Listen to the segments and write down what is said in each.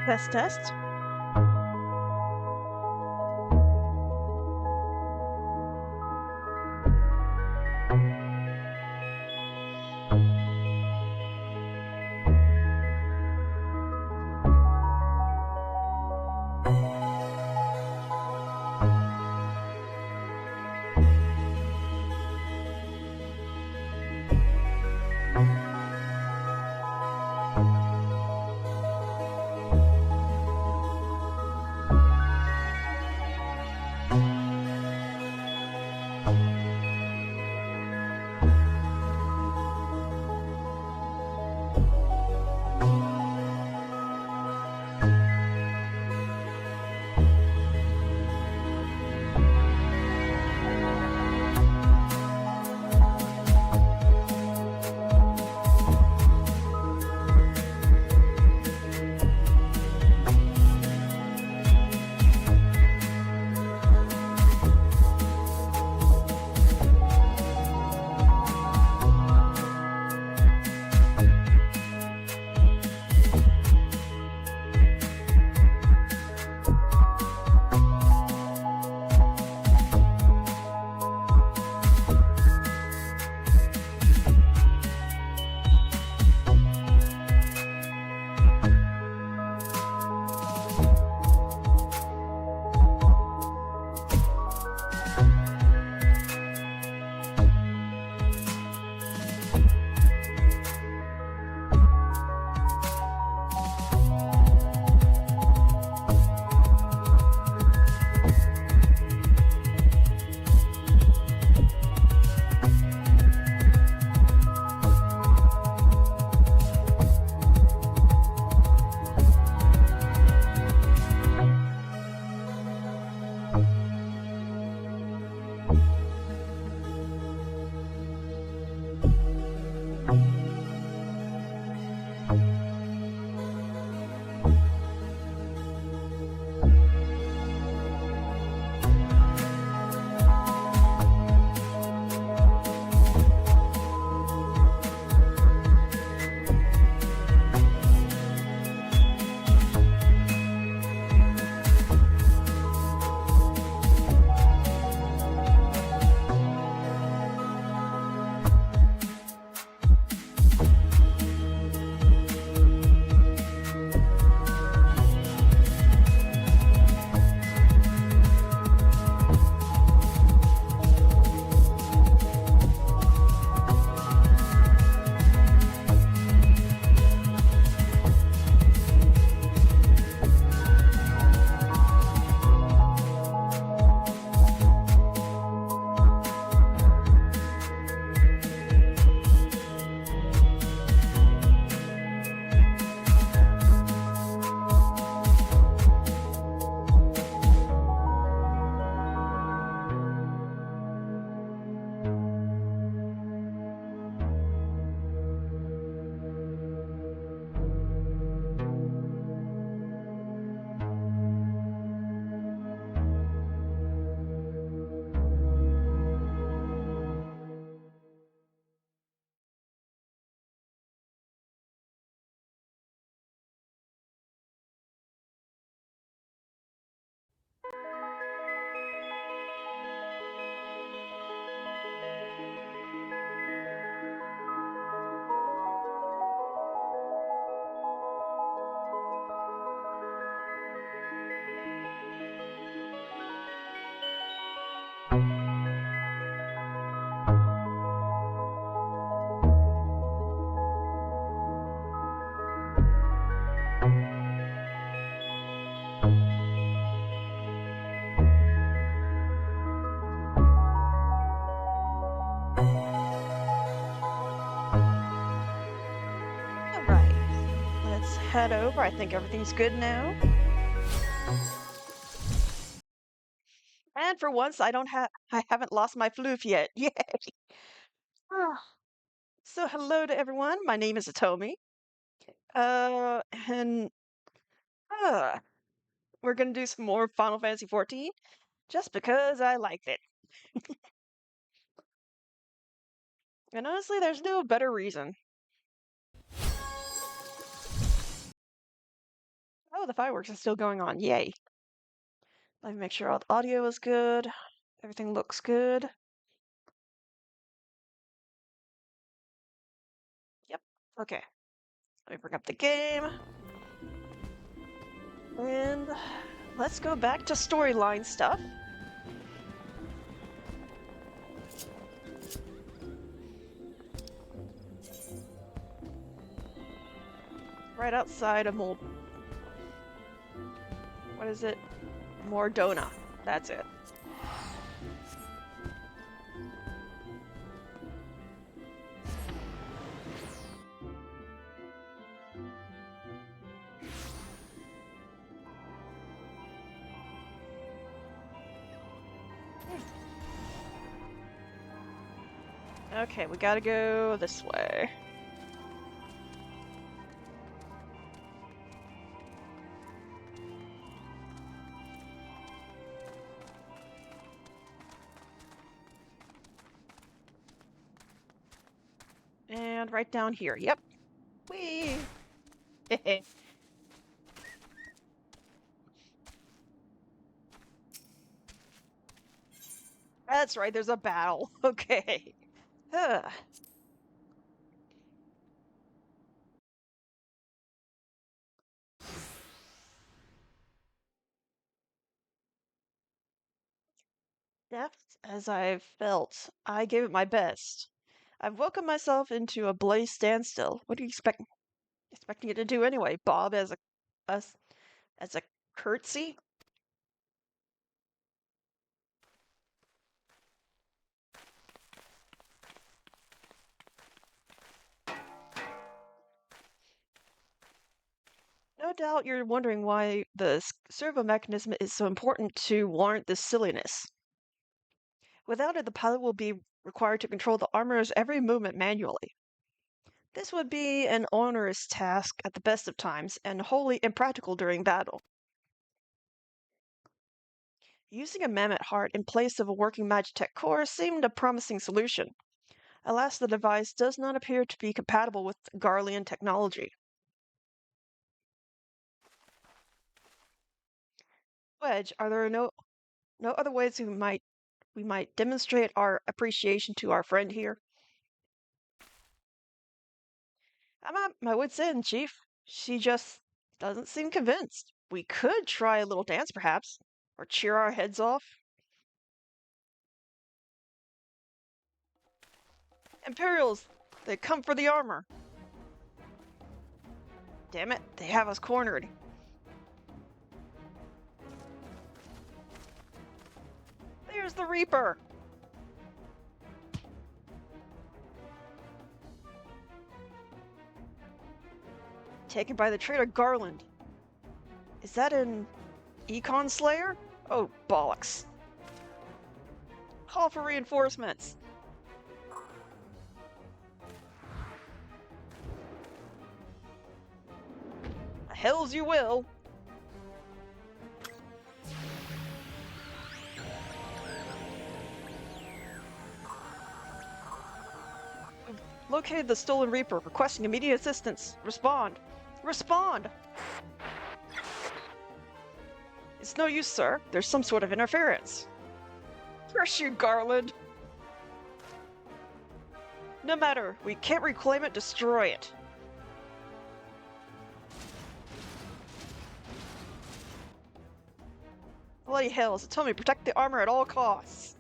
Test, test. All right, let's head over. I think everything's good now. And for once, I haven't lost my floof yet. Yay! Ah. So hello to everyone. My name is Atomi. And uh, we're gonna do some more Final Fantasy 14 just because I liked it. And honestly, there's no better reason. Oh, the fireworks is still going on. Yay. Let me make sure all the audio is good. Everything looks good. Yep. Okay. Let me bring up the game. And let's go back to storyline stuff. Right outside of what is it? Mordona. That's it. Okay, we gotta go this way. And right down here. Yep. Whee! That's right, there's a battle. Okay. Huh. Deft as I've felt, I gave it my best. I've welcomed myself into a bloody standstill. What do you expecting it to do anyway? Bob as as a curtsy? No doubt you're wondering why the servo mechanism is so important to warrant this silliness. Without it, the pilot will be required to control the armor's every movement manually. This would be an onerous task at the best of times and wholly impractical during battle. Using a mammoth heart in place of a working Magitech core seemed a promising solution. Alas, the device does not appear to be compatible with Garlean technology. Wedge, are there no other ways we might demonstrate our appreciation to our friend here? I'm at my wit's end, Chief. She just doesn't seem convinced. We could try a little dance, perhaps, or cheer our heads off. Imperials, they come for the armor. Damn it, they have us cornered. There's the Reaper. Taken by the traitor Garland. Is that an Econ Slayer? Oh, bollocks. Call for reinforcements. Hells you will. We've located the stolen Reaper, requesting immediate assistance. Respond. Respond! It's no use, sir. There's some sort of interference. Curse you, Garland! No matter. We can't reclaim it, destroy it. Bloody hell, so tell me, protect the armor at all costs.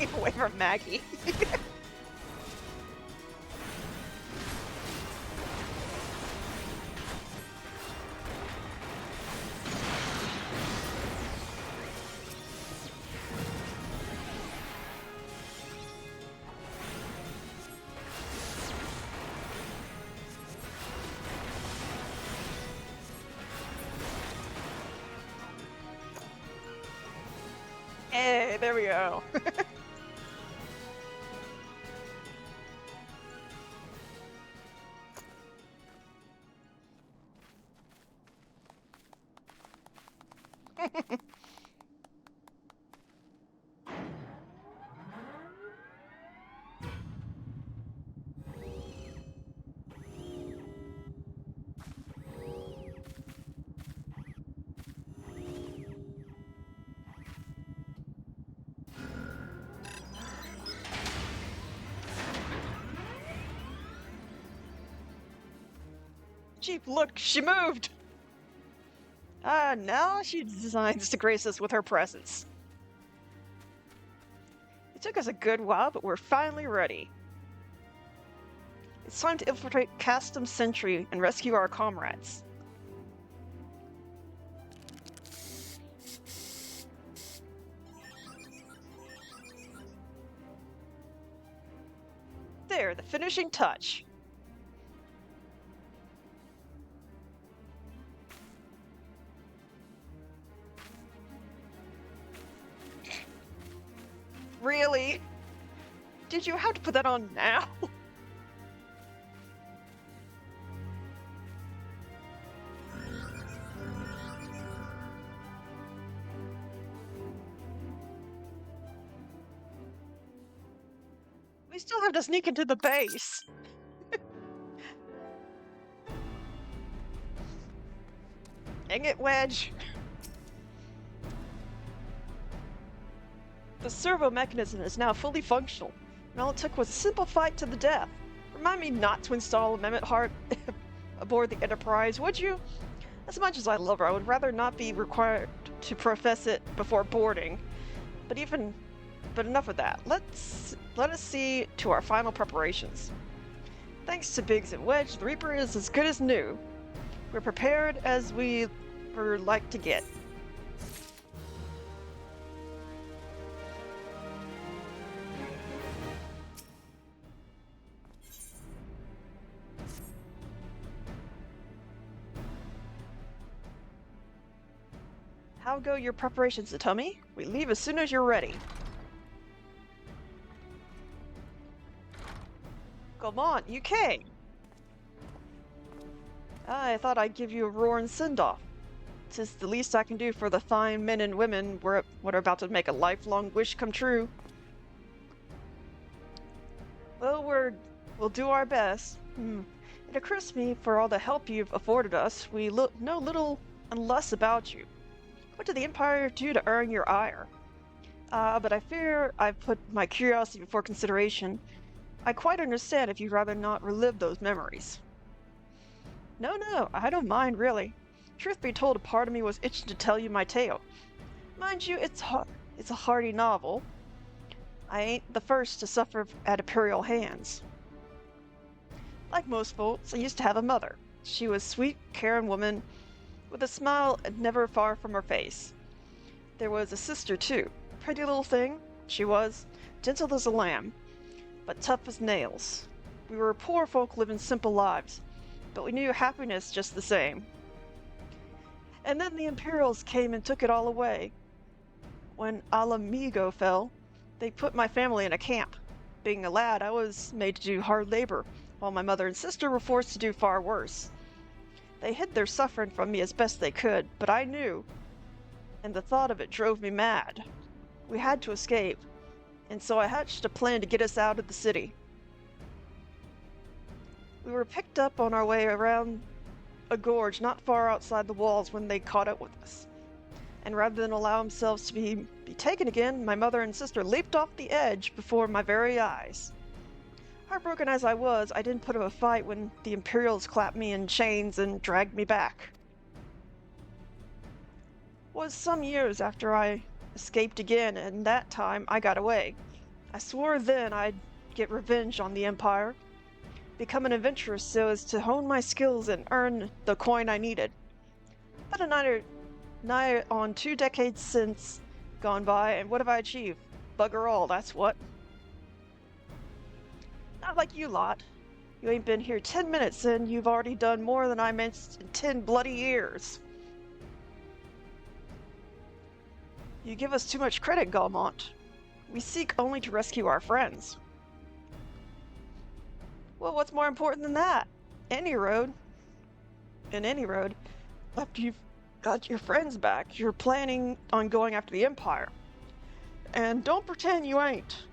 Keep away from Maggie. There we go. Chief, look, she moved! Ah, now she designs to grace us with her presence. It took us a good while, but we're finally ready. It's time to infiltrate Castum Sentry and rescue our comrades. There, the finishing touch. Really? Did you have to put that on now? We still have to sneak into the base. Dang it, Wedge. The servo mechanism is now fully functional, and all it took was a simple fight to the death. Remind me not to install Amendment Heart aboard the Enterprise, would you? As much as I love her, I would rather not be required to profess it before boarding. But enough of that. Let us see to our final preparations. Thanks to Biggs and Wedge, the Reaper is as good as new. We're prepared as we were like to get. How go your preparations, Atomi? We leave as soon as you're ready. Come on, you came! I thought I'd give you a roaring send-off. 'Tis the least I can do for the fine men and women what are about to make a lifelong wish come true. Well, we'll do our best. It occurs to me, for all the help you've afforded us, we know little and less about you. What did the Empire do to earn your ire? But I fear I've put my curiosity before consideration. I quite understand if you'd rather not relive those memories. No, I don't mind, really. Truth be told, a part of me was itching to tell you my tale. Mind you, it's a hearty novel. I ain't the first to suffer at Imperial hands. Like most folks, I used to have a mother. She was a sweet, caring woman, with a smile never far from her face. There was a sister, too. Pretty little thing, she was, gentle as a lamb, but tough as nails. We were poor folk living simple lives, but we knew happiness just the same. And then the Imperials came and took it all away. When Alamigo fell, they put my family in a camp. Being a lad, I was made to do hard labor, while my mother and sister were forced to do far worse. They hid their suffering from me as best they could, but I knew, and the thought of it drove me mad. We had to escape, and so I hatched a plan to get us out of the city. We were picked up on our way around a gorge not far outside the walls when they caught up with us. And rather than allow themselves to be taken again, my mother and sister leaped off the edge before my very eyes. Heartbroken as I was, I didn't put up a fight when the Imperials clapped me in chains and dragged me back. It was some years after I escaped again, and that time I got away. I swore then I'd get revenge on the Empire, become an adventurer so as to hone my skills and earn the coin I needed. But nigh on 2 decades since gone by, and what have I achieved? Bugger all, that's what. Not like you lot. You ain't been here 10 minutes and you've already done more than I meant in 10 bloody years. You give us too much credit, Galmont. We seek only to rescue our friends. Well, what's more important than that? Any road. In any road, after you've got your friends back, you're planning on going after the Empire. And don't pretend you ain't.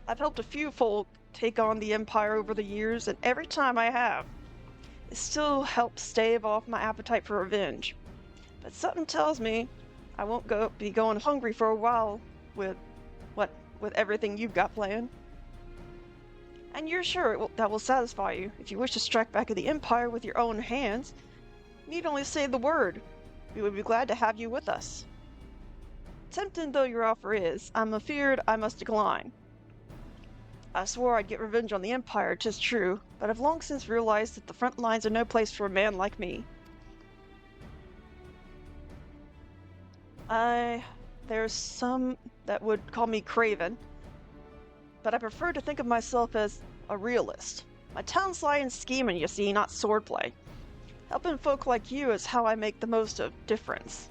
I've helped a few folk take on the Empire over the years, and every time I have, it still helps stave off my appetite for revenge. But something tells me I won't be going hungry for a while with with everything you've got planned. And you're sure that will satisfy you. If you wish to strike back at the Empire with your own hands, you need only say the word. We would be glad to have you with us. Tempting though your offer is, I'm afeard I must decline. I swore I'd get revenge on the Empire, 'tis true, but I've long since realized that the front lines are no place for a man like me. There's some that would call me craven, but I prefer to think of myself as a realist. My talent's lie in scheming, you see, not swordplay. Helping folk like you is how I make the most of difference.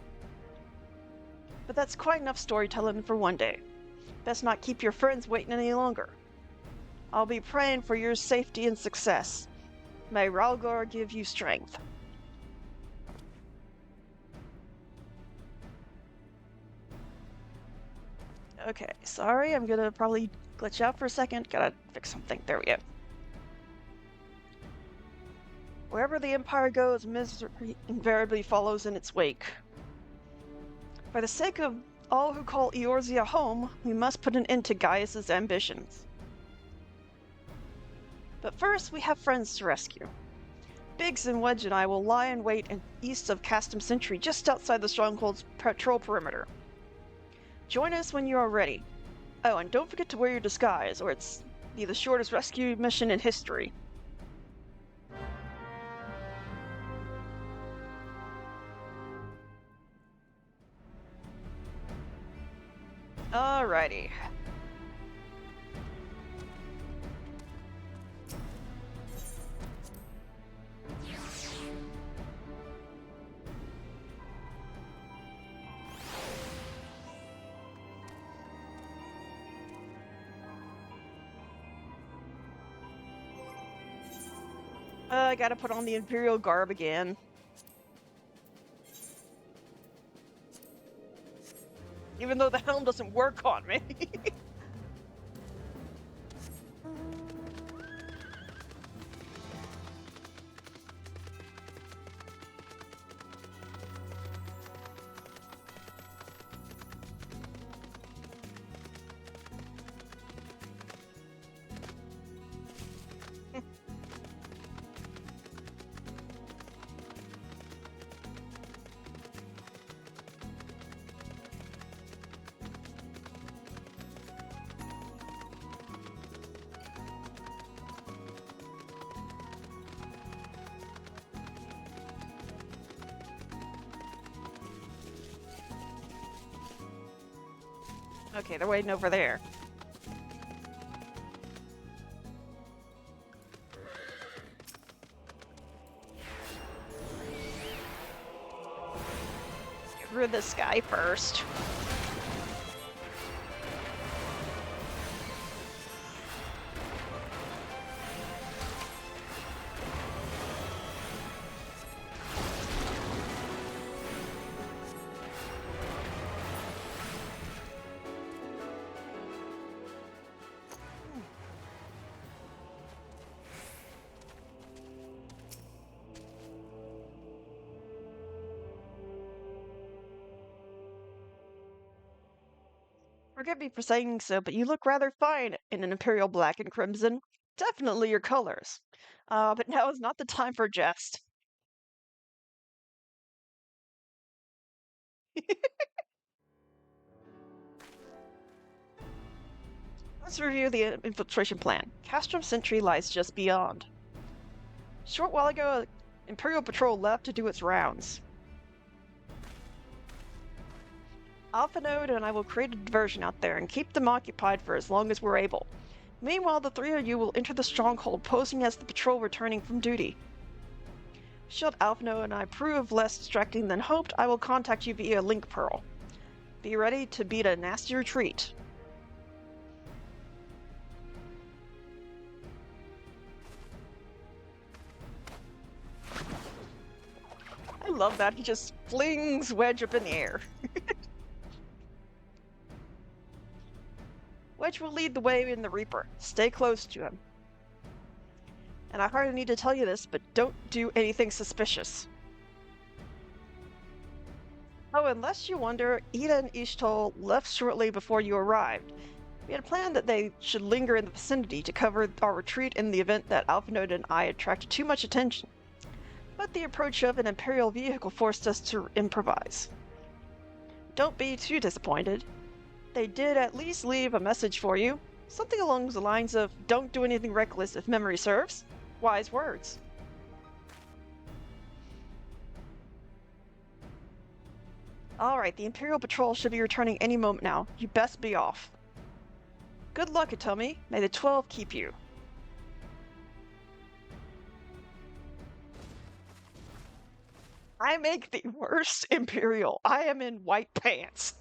But that's quite enough storytelling for one day. Best not keep your friends waiting any longer. I'll be praying for your safety and success. May Ralgar give you strength. Okay, sorry, I'm gonna probably glitch out for a second. Gotta fix something. There we go. Wherever the Empire goes, misery invariably follows in its wake. For the sake of all who call Eorzea home, we must put an end to Gaius's ambitions. But first, we have friends to rescue. Biggs and Wedge and I will lie in wait east of Castum Sentry, just outside the Stronghold's patrol perimeter. Join us when you are ready. Oh, and don't forget to wear your disguise, or it's be the shortest rescue mission in history. Alrighty. I gotta put on the Imperial garb again. Even though the helm doesn't work on me. Okay, they're waiting over there. Get rid of this guy first. Forgive me for saying so, but you look rather fine in an Imperial black and crimson. Definitely your colors. But now is not the time for jest. Let's review the infiltration plan. Castrum Sentry lies just beyond. Short while ago, Imperial Patrol left to do its rounds. Alpha Node and I will create a diversion out there and keep them occupied for as long as we're able. Meanwhile, the three of you will enter the stronghold posing as the patrol returning from duty. Should Alphino and I prove less distracting than hoped, I will contact you via Link Pearl. Be ready to beat a nasty retreat. I love that. He just flings Wedge up in the air. Wedge will lead the way in the Reaper. Stay close to him. And I hardly need to tell you this, but don't do anything suspicious. Oh, unless you wonder, Ida and Ishtal left shortly before you arrived. We had planned that they should linger in the vicinity to cover our retreat in the event that Alphanode and I attracted too much attention. But the approach of an Imperial vehicle forced us to improvise. Don't be too disappointed. They did at least leave a message for you. Something along the lines of, don't do anything reckless if memory serves. Wise words. Alright, the Imperial Patrol should be returning any moment now. You best be off. Good luck, Atomi. May the 12 keep you. I make the worst Imperial. I am in white pants.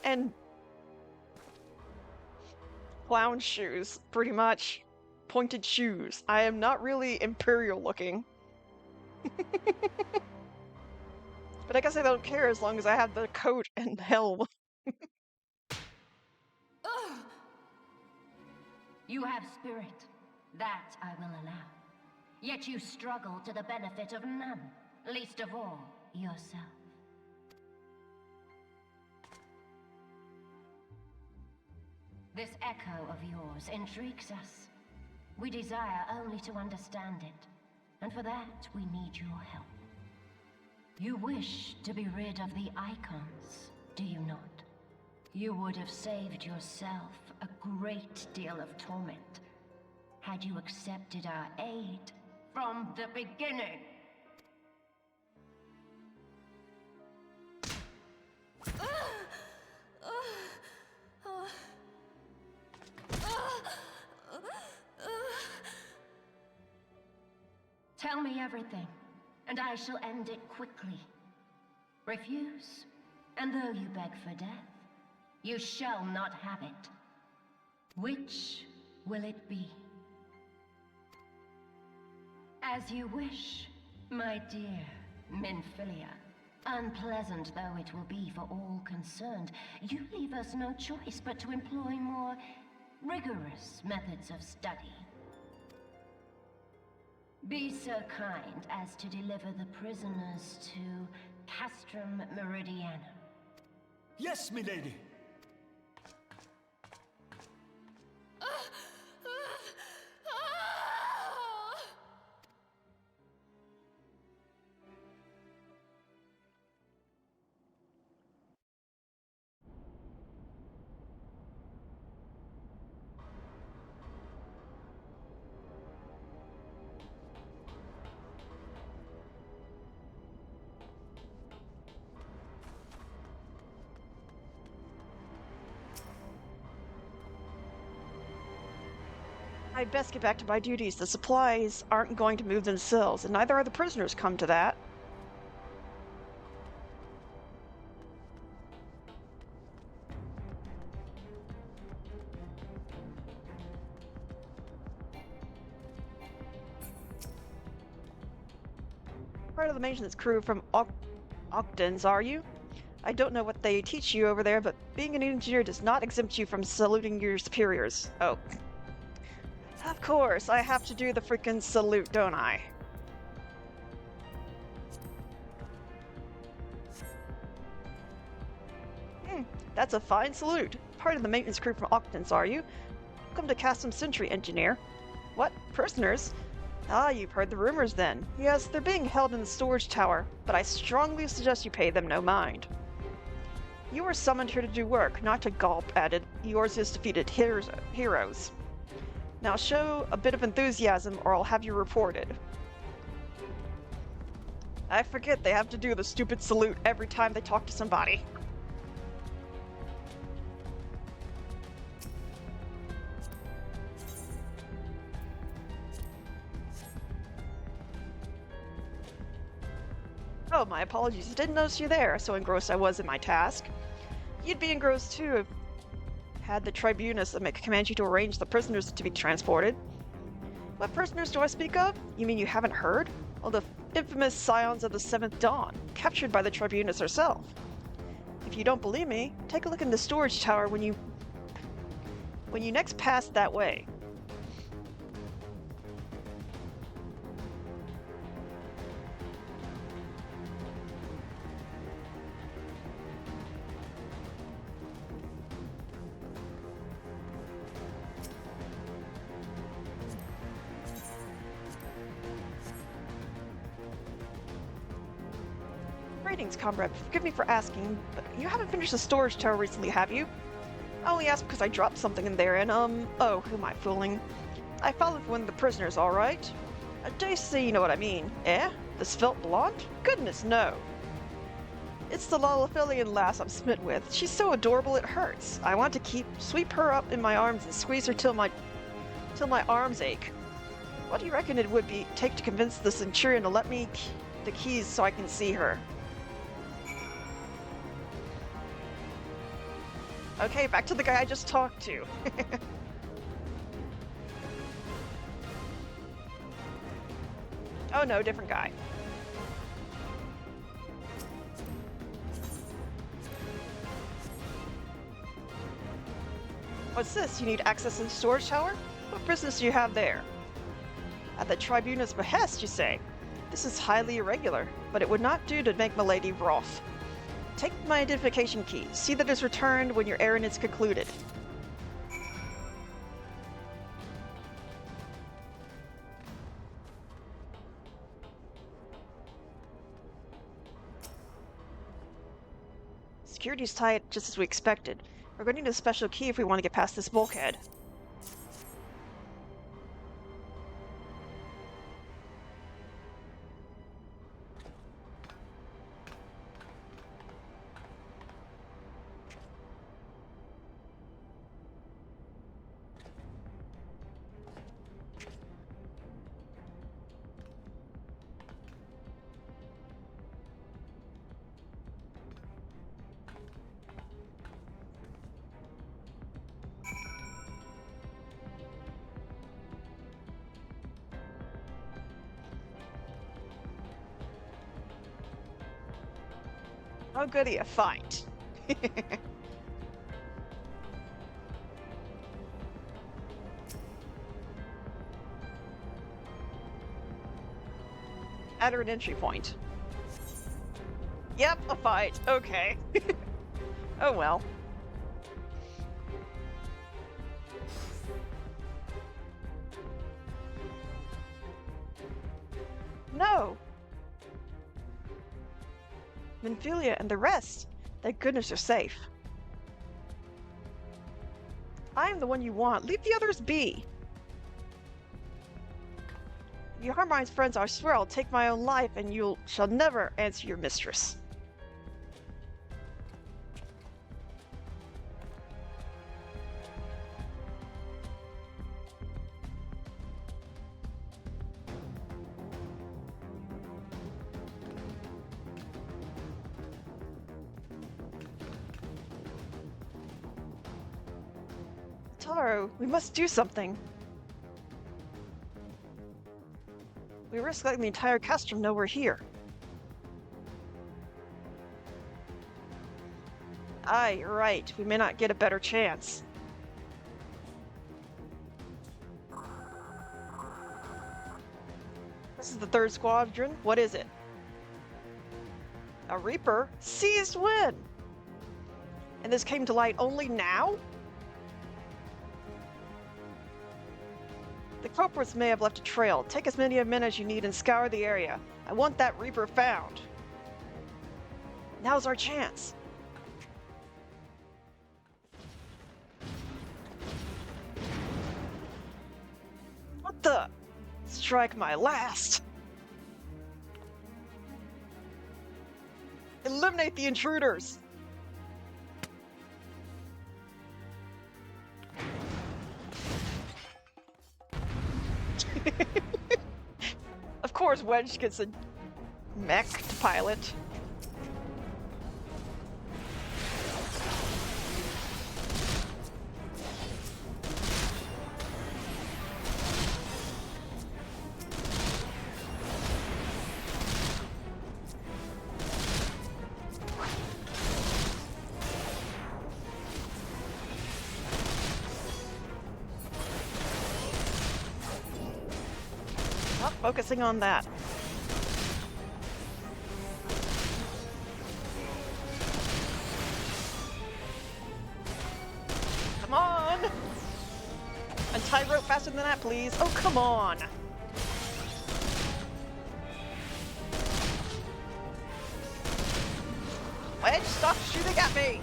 And clown shoes, pretty much. Pointed shoes. I am not really Imperial looking. But I guess I don't care as long as I have the coat and helm. You have spirit. That I will allow. Yet you struggle to the benefit of none, least of all yourself. This echo of yours intrigues us. We desire only to understand it, and for that we need your help. You wish to be rid of the icons, do you not? You would have saved yourself a great deal of torment had you accepted our aid from the beginning. Tell me everything, and I shall end it quickly. Refuse, and though you beg for death, you shall not have it. Which will it be? As you wish, my dear Minfilia. Unpleasant though it will be for all concerned, you leave us no choice but to employ more rigorous methods of study. Be so kind as to deliver the prisoners to Castrum Meridiana. Yes, milady. I'd best get back to my duties. The supplies aren't going to move themselves, and neither are the prisoners, come to that. Part of the maintenance crew from Octans, are you? I don't know what they teach you over there, but being an engineer does not exempt you from saluting your superiors. Oh. Of course, I have to do the freaking salute, don't I? That's a fine salute. Part of the maintenance crew from Octans, are you? Welcome to Custom Sentry, engineer. What? Prisoners? Ah, you've heard the rumors then. Yes, they're being held in the storage tower, but I strongly suggest you pay them no mind. You were summoned here to do work, not to gulp, added. Yours is defeated heroes. Now show a bit of enthusiasm or I'll have you reported. I forget they have to do the stupid salute every time they talk to somebody. Oh, my apologies. I didn't notice you there, so engrossed I was in my task. You'd be engrossed too if had the tribunus command you to arrange the prisoners to be transported. What prisoners do I speak of? You mean you haven't heard? Well, the infamous scions of the Seventh Dawn, captured by the tribunus herself. If you don't believe me, take a look in the storage tower when you next pass that way. Greetings, comrade. Forgive me for asking, but you haven't finished the storage tower recently, have you? I only asked because I dropped something in there and, oh, who am I fooling? I followed one of the prisoners, alright? I dare say you know what I mean. Eh? The svelte blonde? Goodness, no. It's the Lalaphilian lass I'm smitten with. She's so adorable it hurts. I want to sweep her up in my arms and squeeze her till my arms ache. What do you reckon it would take to convince the Centurion to let me the keys so I can see her? Okay, back to the guy I just talked to. Oh no, different guy. What's this? You need access to the storage tower? What business do you have there? At the tribunal's behest, you say? This is highly irregular, but it would not do to make Milady wroth. Take my identification key. See that it's returned when your errand is concluded. Security's tight, just as we expected. We're going to need a special key if we want to get past this bulkhead. Oh goody, a fight. At an entry point. Yep, a fight. Okay. Oh well. No! Minfilia and the rest! Thank goodness they're safe. I am the one you want. Leave the others be! If you harm my friends, I swear I'll take my own life and you shall never answer your mistress. Taro, we must do something. We risk letting the entire castrum know we're here. Aye, you're right. We may not get a better chance. This is the third squadron. What is it? A Reaper? Seized when? And this came to light only now? The culprits may have left a trail. Take as many men as you need and scour the area. I want that Reaper found. Now's our chance. What the? Strike my last. Eliminate the intruders. Of course, Wedge gets a mech to pilot. Not focusing on that. Come on! Untie rope faster than that, please. Oh, come on! Wedge, stop shooting at me!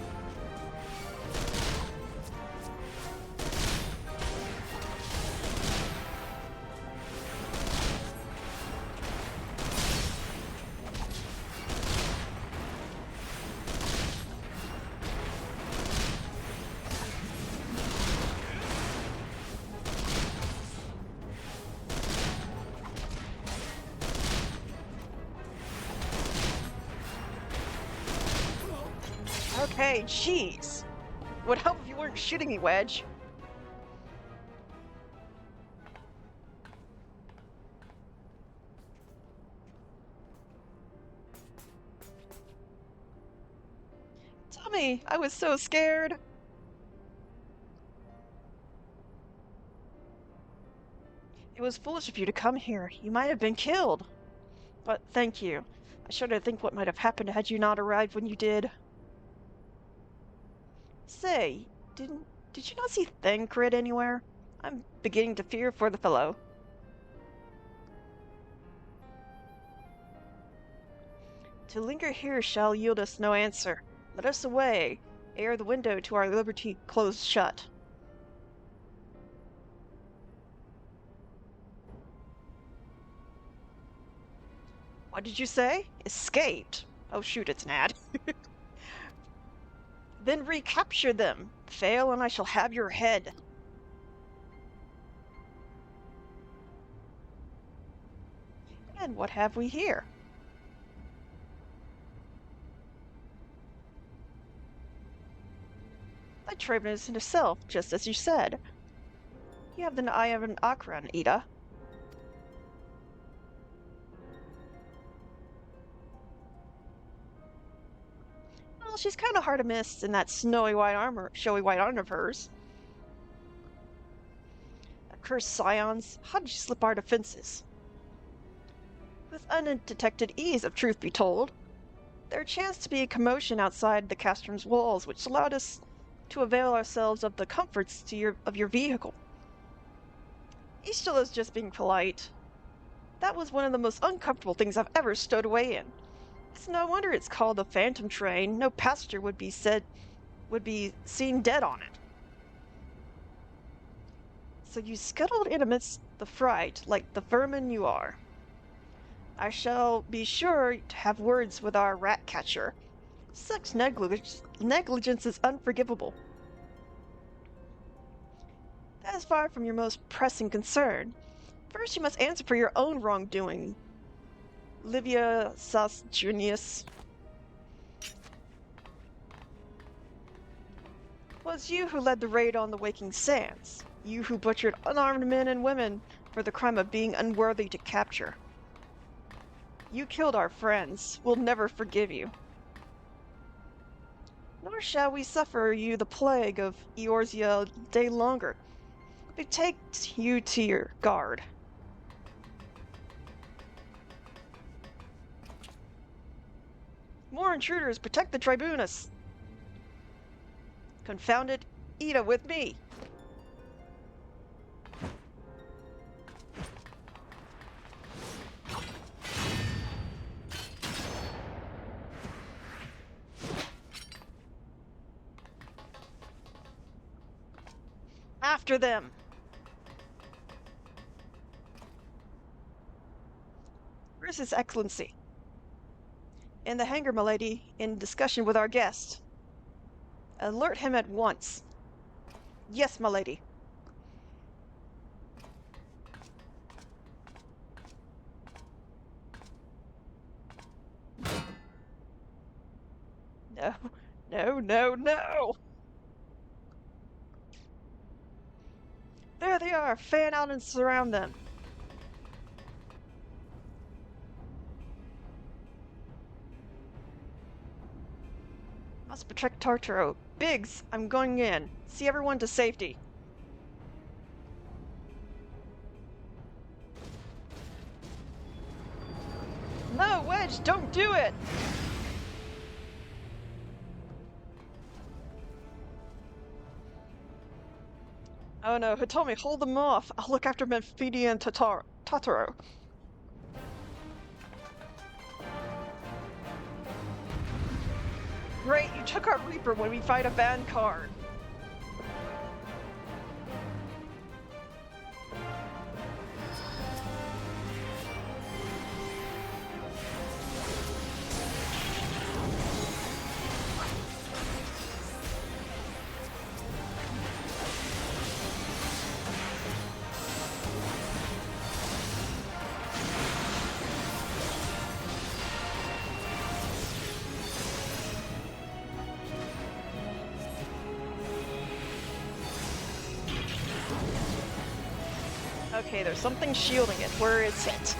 Okay, jeez. Would help if you weren't shooting me, Wedge. Tommy, I was so scared. It was foolish of you to come here. You might have been killed. But thank you. I shudder to think what might have happened had you not arrived when you did. Say, did you not see Thancred anywhere? I'm beginning to fear for the fellow. To linger here shall yield us no answer. Let us away, ere the window to our liberty close shut. What did you say? Escaped? Oh shoot, it's Nad. Then recapture them. Fail and I shall have your head. And what have we here? The Traven is himself, just as you said. You have the eye of an Akran, Ida. Well, she's kind of hard to miss in that showy white armor of hers. Accursed scions, how did you slip our defenses? With undetected ease, if truth be told. There chanced to be a commotion outside the castrum's walls, which allowed us to avail ourselves of the comforts of your vehicle. Ishtal is just being polite. That was one of the most uncomfortable things I've ever stowed away in. It's no wonder it's called the Phantom Train. No passenger would be seen dead on it. So you scuttled in amidst the fright, like the vermin you are. I shall be sure to have words with our rat catcher. Such negligence is unforgivable. That is far from your most pressing concern. First, you must answer for your own wrongdoing. Livia Sas Junius. Was you who led the raid on the Waking Sands. You who butchered unarmed men and women for the crime of being unworthy to capture. You killed our friends. We'll never forgive you. Nor shall we suffer you the plague of Eorzea a day longer. Betake you to your guard. More intruders! Protect the tribunus! Confounded, Ida with me! After them! Where's His Excellency? In the hangar, milady, in discussion with our guest. Alert him at once. Yes, milady. No, no, no! There they are! Fan out and surround them! Must protect Tartaro. Biggs, I'm going in. See everyone to safety. No, Wedge, don't do it! Oh no, Hitomi, hold them off. I'll look after Menfidi and Totoro. Great, you took our Reaper when we fight a banned card. Okay, there's something shielding it. Where is it?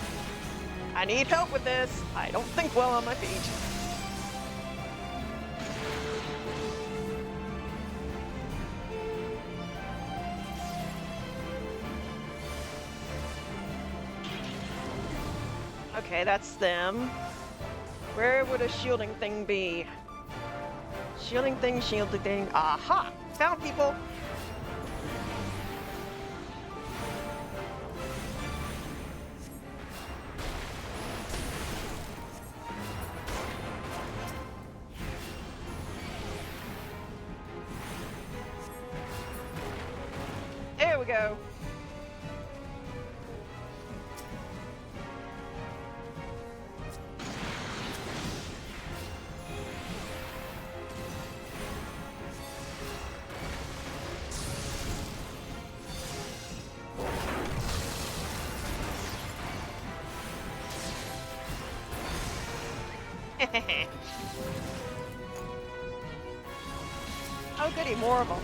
I need help with this. I don't think well on my feet. Okay, that's them. Where would a shielding thing be? Shielding thing, shielding thing. Aha! Found people! There we go. Oh goody, more of them.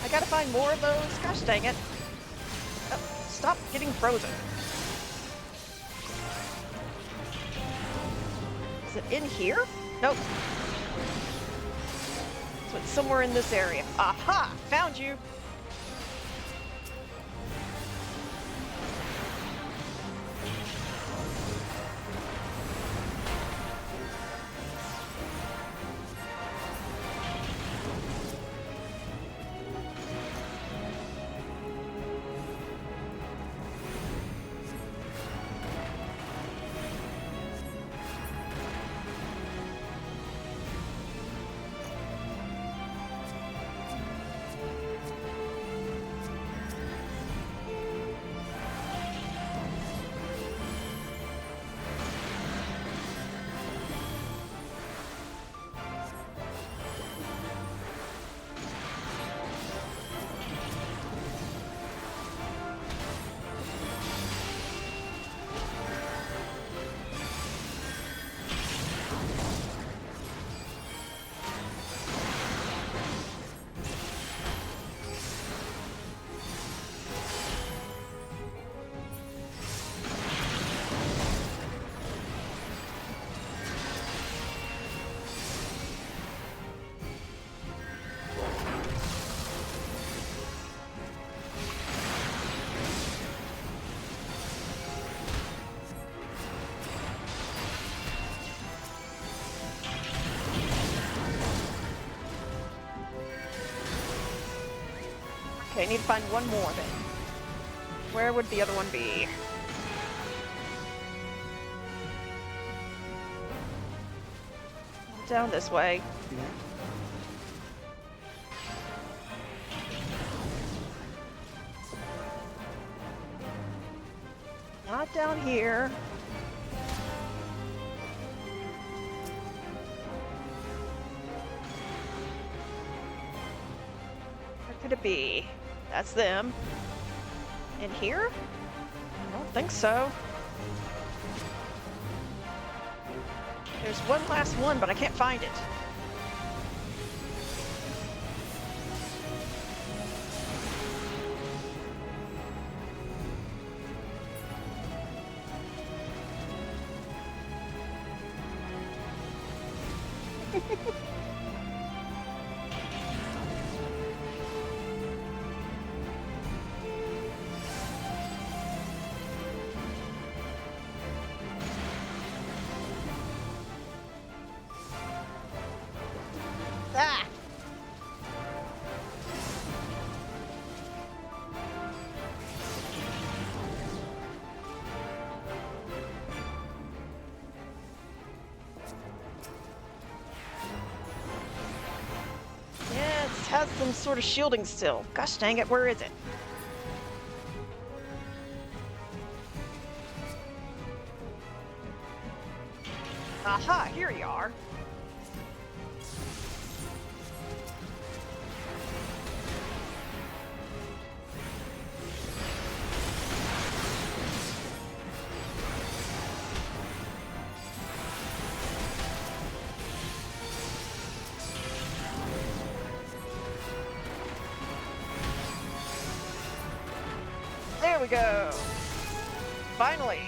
I gotta find more of those. Gosh dang it. Oh, stop getting frozen. Is it in here? Nope. So it's somewhere in this area. Aha! Found you! Okay, I need to find one more then. Where would the other one be? Down this way. Not down here. Where could it be? That's them. In here? I don't think so. There's one last one, but I can't find it. Ah! Yeah, it has some sort of shielding still. Gosh dang it, where is it? Aha, here you are. There we go. Finally.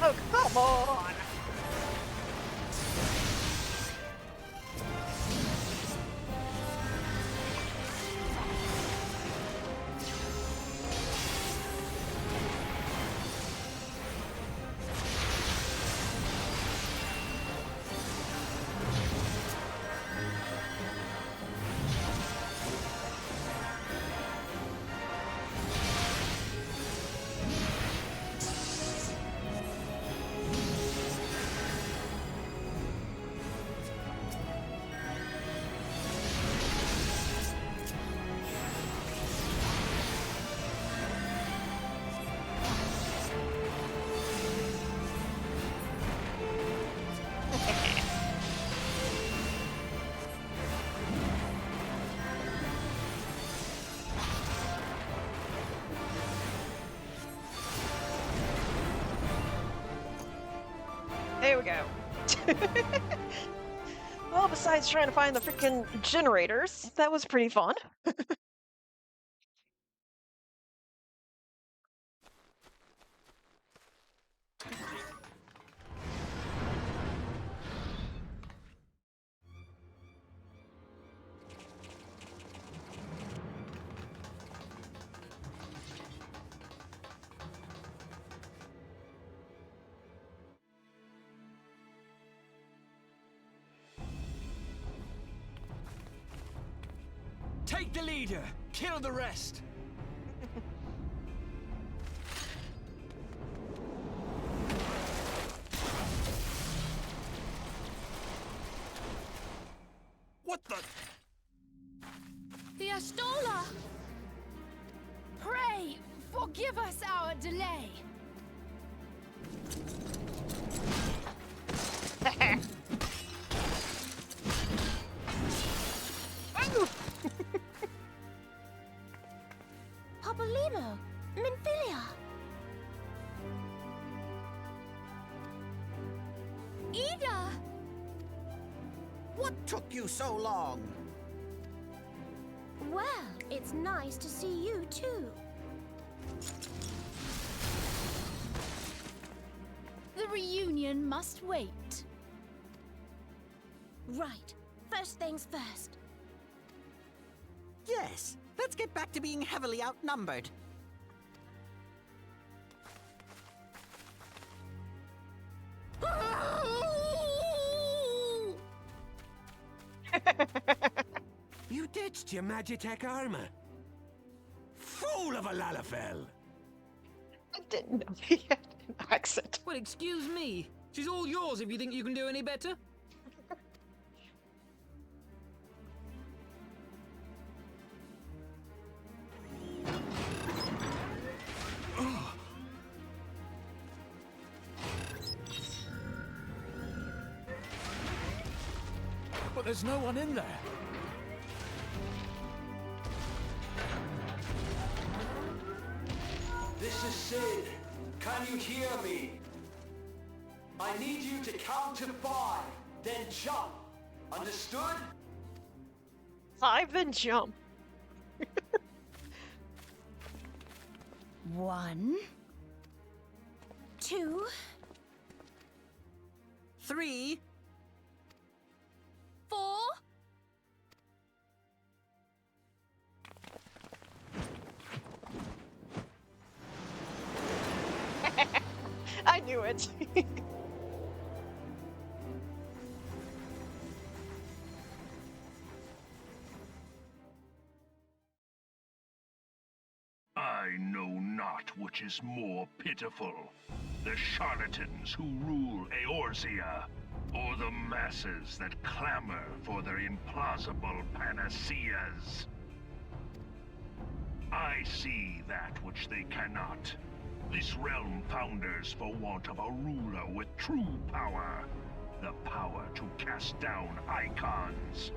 Oh, come on. There we go. Well, besides trying to find the freaking generators, that was pretty fun. Take the leader, kill the rest. What the? The Astola! Pray, forgive us our delay. Papolino, Minfilia. Ida! What took you so long? Well, it's nice to see you too. The reunion must wait. Right. First things first. Yes, let's get back to being heavily outnumbered. You ditched your Magitech armor. Fool of a Lalafell! I didn't know he had an accent. Well, excuse me. She's all yours if you think you can do any better. There's no one in there. This is Sid. Can you hear me? I need you to count to 5, then jump. Understood? 5, then jump. 1, 2, 3. 4. I knew it. I know not which is more pitiful, the charlatans who rule Eorzea, or the masses that clamor for their implausible panaceas. I see that which they cannot. This realm founders for want of a ruler with true power, the power to cast down icons.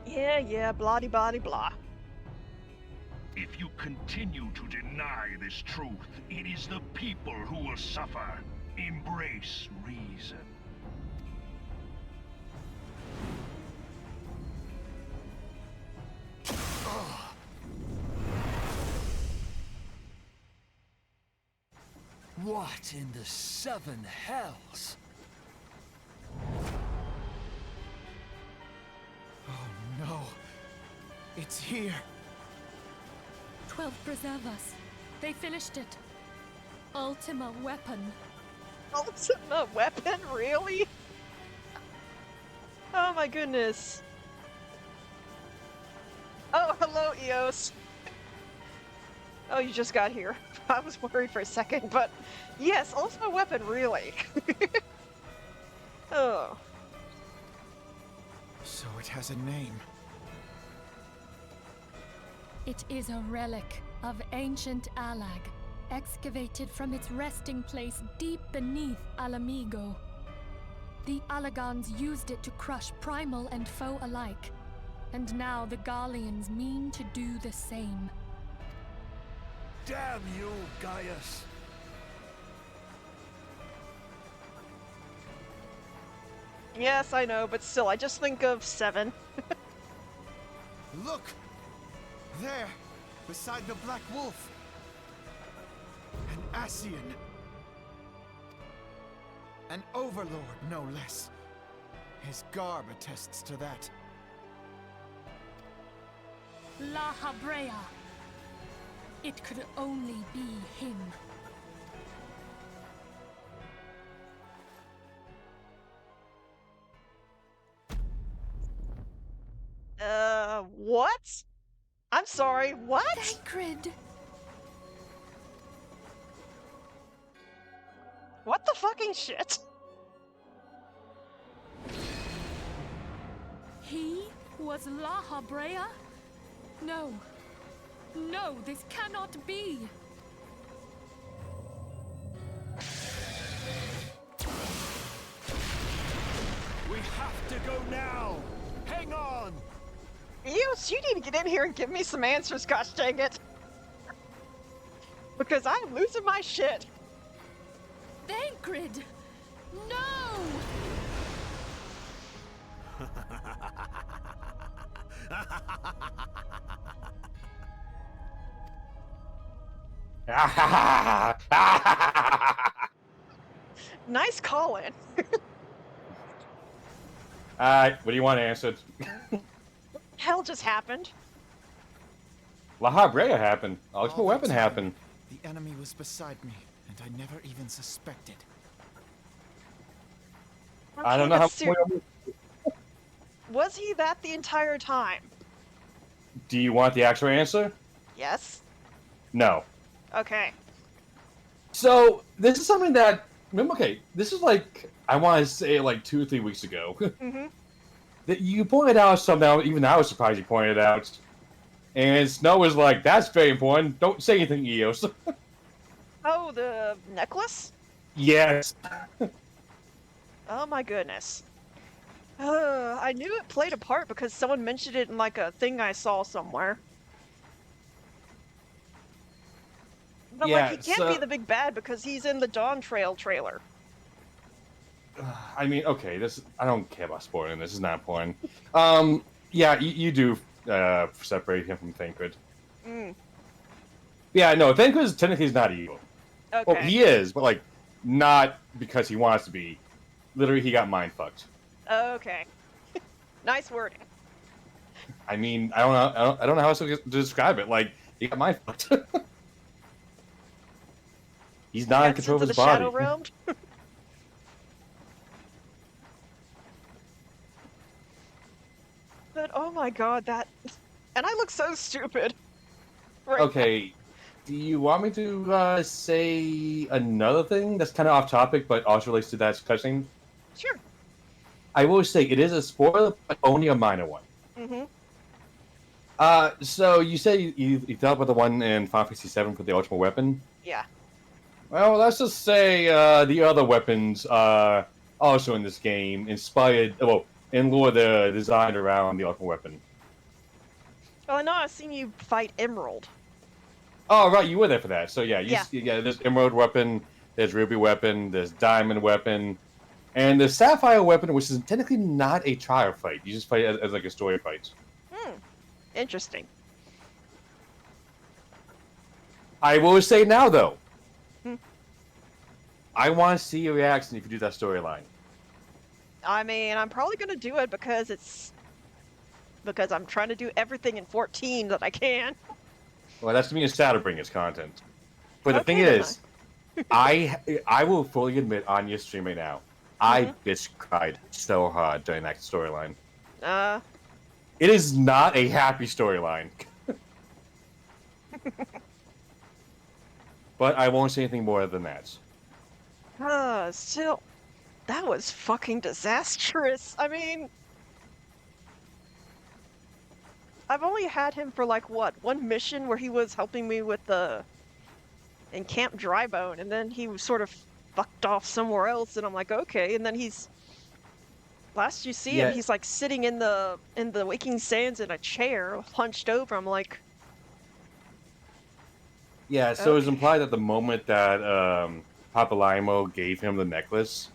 Yeah, blah-de-blah-de-blah. If you continue to deny this truth, it is the people who will suffer. Embrace reason. What in the 7 hells? Oh no. It's here. 12 preserve us. They finished it. Ultima weapon. Ultimate weapon? Really? Oh my goodness. Oh, hello, Eos. Oh, you just got here. I was worried for a second, but yes, ultimate weapon, really. Oh. So it has a name. It is a relic of ancient Alag, excavated from its resting place deep beneath Alamigo. The Alagons used it to crush primal and foe alike, and now the Garleans mean to do the same. Damn you, Gaius! Yes, I know, but still, I just think of 7. Look! There, beside the Black Wolf. An Ascian. An overlord, no less. His garb attests to that. La Habrea. It could only be him. What? I'm sorry, what? Sacred. What the fucking shit? He was La Habrea? No. No, this cannot be. We have to go now! Hang on! Eos, you need to get in here and give me some answers, gosh dang it. Because I'm losing my shit. Thancred! No! Nice call-in. What do you want answered? Hell just happened. La Habrea happened. Ultimate All weapon the time, happened. The enemy was beside me, and I never even suspected. I don't Okay, know but how. was he that the entire time? Do you want the actual answer? Yes. No. Okay. So this is something that. Okay, this is like I want to say like 2 or 3 weeks ago. Mm-hmm. That you pointed out something. Even I was surprised you pointed it out. And Snow was like, "That's very important. Don't say anything, Eos." Oh, the necklace? Yes. Oh my goodness. I knew it played a part because someone mentioned it in like a thing I saw somewhere. But I'm like, Yeah. he can't be So the big bad because he's in the Dawn Trail trailer. I mean, okay, this I don't care about spoiling. This is not important. Yeah, you do separate him from Thancred. Mm, Yeah, no, Thancred technically is not evil. Well, okay. he is, but like not because he wants to be. Literally, he got mind fucked. Okay. Nice wording. I mean, I don't know how else to describe it. Like he got mind fucked. He's not in Gets control of into his the Shadow body. Realm. But oh my god, that. And I look so stupid. Right. Okay, do you want me to say another thing that's kind of off topic, but also relates to that cutscene? Sure. I will say it is a spoiler, but only a minor one. Mm-hmm. So you say you thought about the one in Final Fantasy VII for the ultimate weapon. Yeah. Well, let's just say the other weapons also in this game inspired, well, in lore they're designed around the ultimate weapon. Well, I know I've seen you fight Emerald. Oh, right, you were there for that. So yeah, Yeah. yeah. There's Emerald weapon, there's Ruby weapon, there's Diamond weapon, and the Sapphire weapon, which is technically not a trial fight. You just fight as like a story fight. Hmm. Interesting. I will say now though, Hmm. I want to see your reaction if you do that storyline. I mean, I'm probably gonna do it because I'm trying to do everything in 14 that I can. Well, that's gonna be sad to bring its content. But the thing Okay, then is, I will fully admit on your stream right now, I bitch cried so hard during that storyline. Uh, It is not a happy storyline. But I won't say anything more than that. still, that was fucking disastrous. I mean, I've only had him for like what, one mission where he was helping me with in Camp Drybone, and then he was sort of fucked off somewhere else, and I'm like, okay, and then last you see him, Yeah. he's like sitting in the Waking Sands in a chair, hunched over. I'm like, Yeah, so it's okay. implied that the moment that Papalaimo gave him the necklace,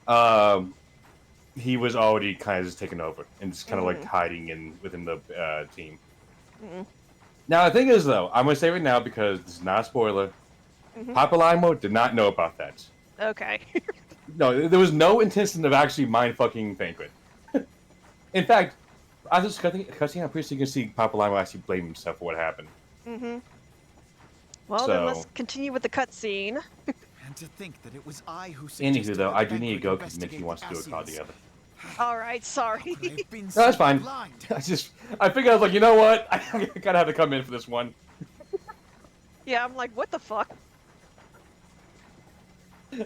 um, he was already kind of just taken over and just kind of like hiding within the team. Now the thing is, though, I'm gonna say right now because this is not a spoiler. Papalaimo did not know about that. Okay. No, there was no intention of actually mind fucking Thancred. In fact, I was cutting. I'm pretty sure you can see Papalaimo actually blame himself for what happened. Well, then let's So, continue with the cutscene. And to think that it was I who anywho, suggested though, that I do need to Thancred go because Nikki investigate wants the to do a call Asians. together. All right, sorry. Could I have been No, so that's fine. blind? I figured I was like, you know what? I gotta have to come in for this one. Yeah, I'm like, what the fuck?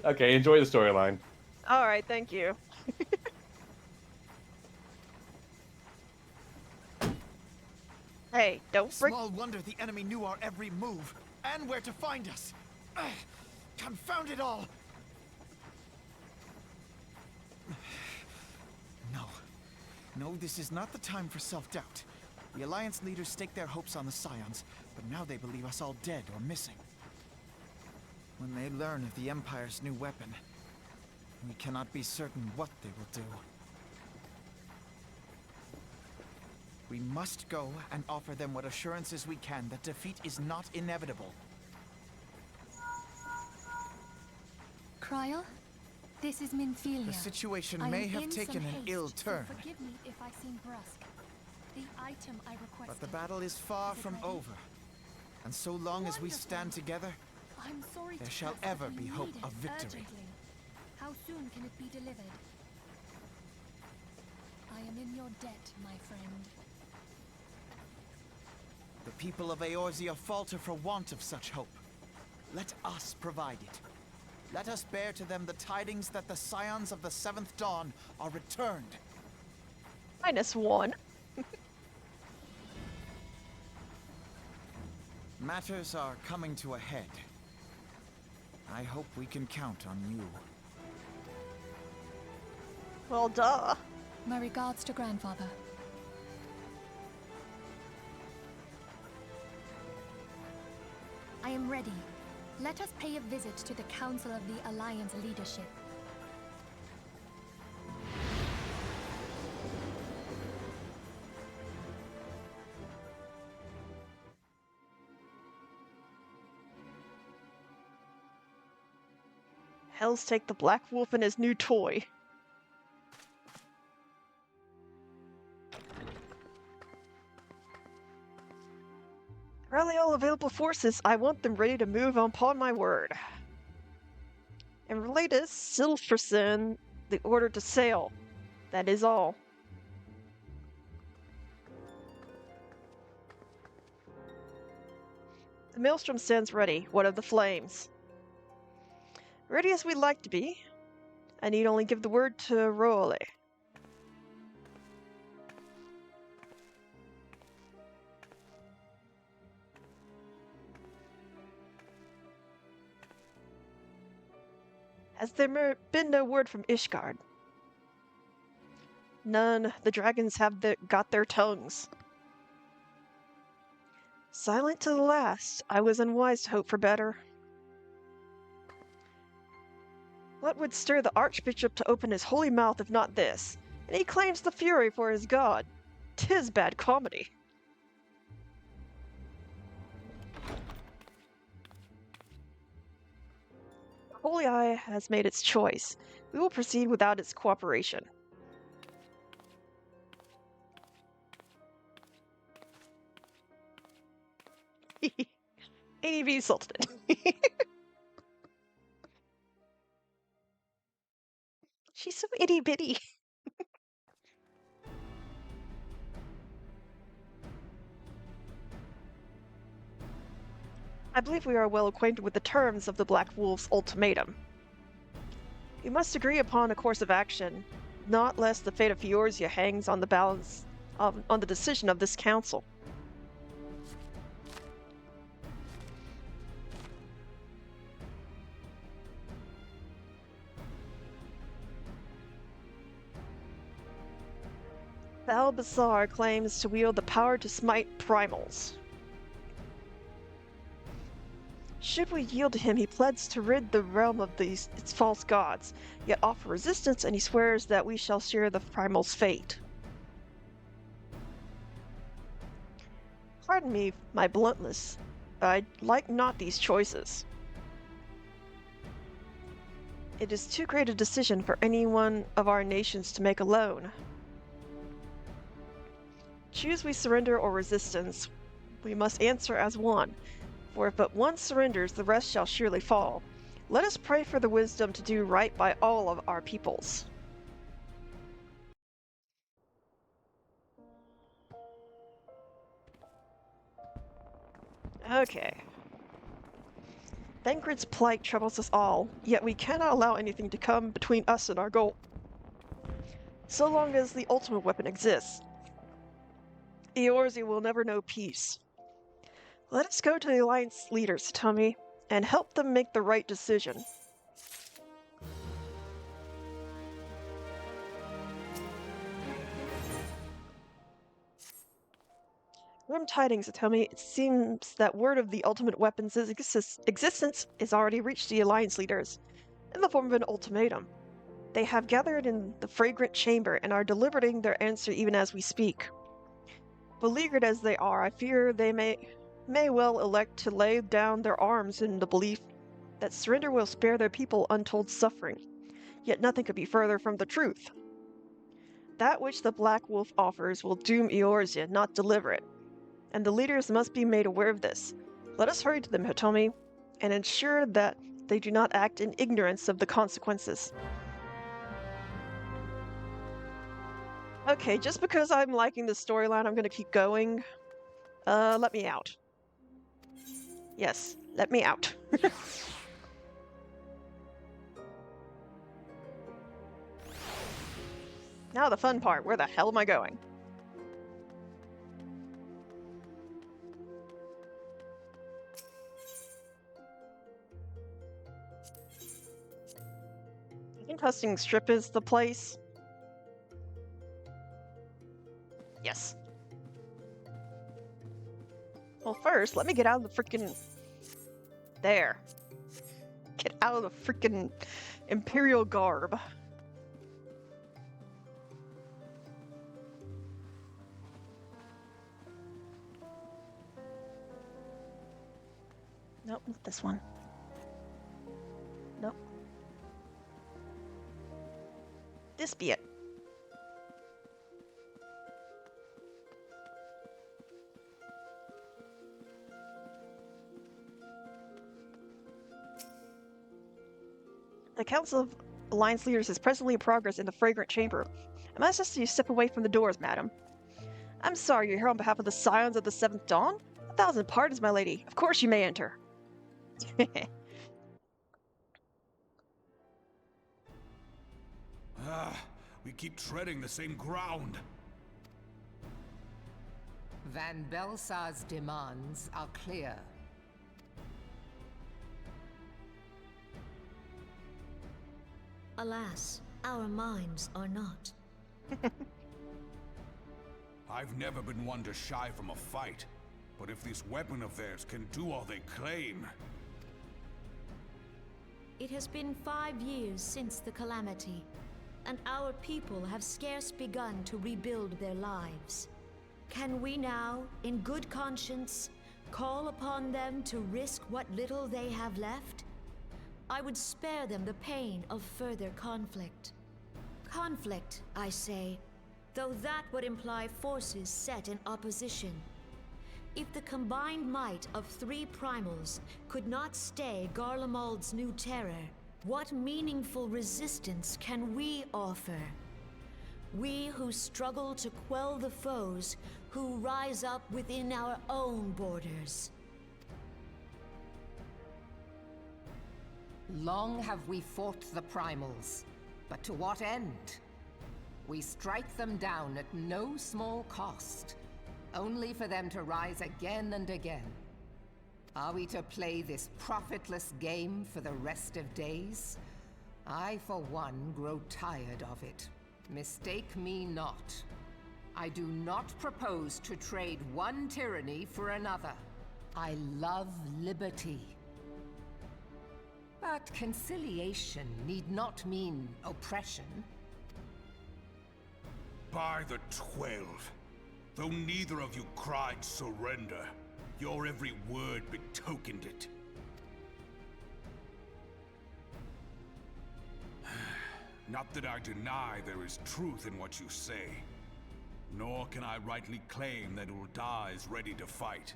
Okay, enjoy the storyline. All right, thank you. Hey, don't break. Small wonder the enemy knew our every move and where to find us. Confound it all! No. No, this is not the time for self-doubt. The Alliance leaders staked their hopes on the Scions, but now they believe us all dead or missing. When they learn of the Empire's new weapon, we cannot be certain what they will do. We must go and offer them what assurances we can that defeat is not inevitable. Cryle, this is Minfilia. The situation I may am have in taken some an haste, ill so turn, forgive me if I seem brusque. The item I requested. but the battle is far Is it from ready? over. And so long as we Wonderful. stand together, I'm sorry there to shall press, but ever we be hope need it of victory. urgently. How soon can it be delivered? I am in your debt, my friend. the people of Eorzea falter for want of such hope. Let us provide it. Let us bear to them the tidings that the Scions of the Seventh Dawn are returned. -1. Matters are coming to a head. I hope we can count on you. Well, duh. My regards to Grandfather. I am ready. Let us pay a visit to the Council of the Alliance leadership. Hells take the Black Wolf and his new toy. Rally all available forces. I want them ready to move upon my word. And relate us, Silferson, the order to sail. That is all. The Maelstrom stands ready. What of the flames? Ready as we'd like to be. I need only give the word to Roale. Has there been no word from Ishgard? None. The dragons have got their tongues. Silent to the last. I was unwise to hope for better. What would stir the Archbishop to open his holy mouth if not this? And he claims the Fury for his god. 'Tis bad comedy. Holy Eye has made its choice. We will proceed without its cooperation. ADV Sultan. She's so itty bitty. I believe we are well acquainted with the terms of the Black Wolf's ultimatum. We must agree upon a course of action, not lest the fate of Fiorzia hangs on the balance on the decision of this council. Balbazar claims to wield the power to smite primals. Should we yield to him, he pledges to rid the realm of its false gods, yet offer resistance, and he swears that we shall share the primal's fate. Pardon me my bluntness. I like not these choices. It is too great a decision for any one of our nations to make alone. Choose we surrender or resistance, we must answer as one. For if but one surrenders, the rest shall surely fall. Let us pray for the wisdom to do right by all of our peoples. Okay. Thancred's plight troubles us all, yet we cannot allow anything to come between us and our goal. So long as the ultimate weapon exists, Eorzea will never know peace. Let us go to the Alliance leaders, Tommy, and help them make the right decision. Grim tidings, Tommy. It seems that word of the ultimate weapon's existence is already reached the Alliance leaders, in the form of an ultimatum. They have gathered in the fragrant chamber and are deliberating their answer even as we speak. Beleaguered as they are, I fear they may well elect to lay down their arms in the belief that surrender will spare their people untold suffering. Yet nothing could be further from the truth. That which the Black Wolf offers will doom Eorzea, not deliver it. And the leaders must be made aware of this. Let us hurry to them, Hitomi, and ensure that they do not act in ignorance of the consequences. Okay, just because I'm liking the storyline, I'm gonna keep going. Let me out. Yes, let me out. Now the fun part. Where the hell am I going? Interesting strip is the place. Yes. Well, first, let me get out of the freaking... There. Get out of the freaking Imperial garb. Nope, not this one. Nope. This be it. The Council of Alliance Leaders is presently in progress in the Fragrant Chamber. I must ask you to step away from the doors, madam. I'm sorry, you're here on behalf of the Scions of the Seventh Dawn? 1,000 pardons, my lady. Of course you may enter. We keep treading the same ground. Van Belsar's demands are clear. Alas, our minds are not. I've never been one to shy from a fight, but if this weapon of theirs can do all they claim... It has been 5 years since the calamity, and our people have scarce begun to rebuild their lives. Can we now, in good conscience, call upon them to risk what little they have left? I would spare them the pain of further conflict. Conflict, I say, though that would imply forces set in opposition. If the combined might of 3 primals could not stay Garlemald's new terror, what meaningful resistance can we offer? We who struggle to quell the foes who rise up within our own borders. Long have we fought the primals, but to what end? We strike them down at no small cost, only for them to rise again and again. Are we to play this profitless game for the rest of days? I, for one, grow tired of it. Mistake me not. I do not propose to trade one tyranny for another. I love liberty. But conciliation need not mean oppression. By the 12, though neither of you cried surrender, your every word betokened it. Not that I deny there is truth in what you say, nor can I rightly claim that Ul'dah is ready to fight.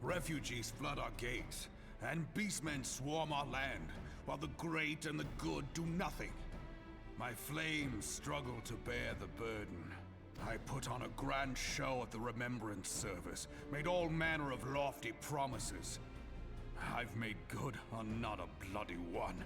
Refugees flood our gates, and beastmen swarm our land, while the great and the good do nothing. My flames struggle to bear the burden. I put on a grand show at the Remembrance Service, made all manner of lofty promises. I've made good on not a bloody one.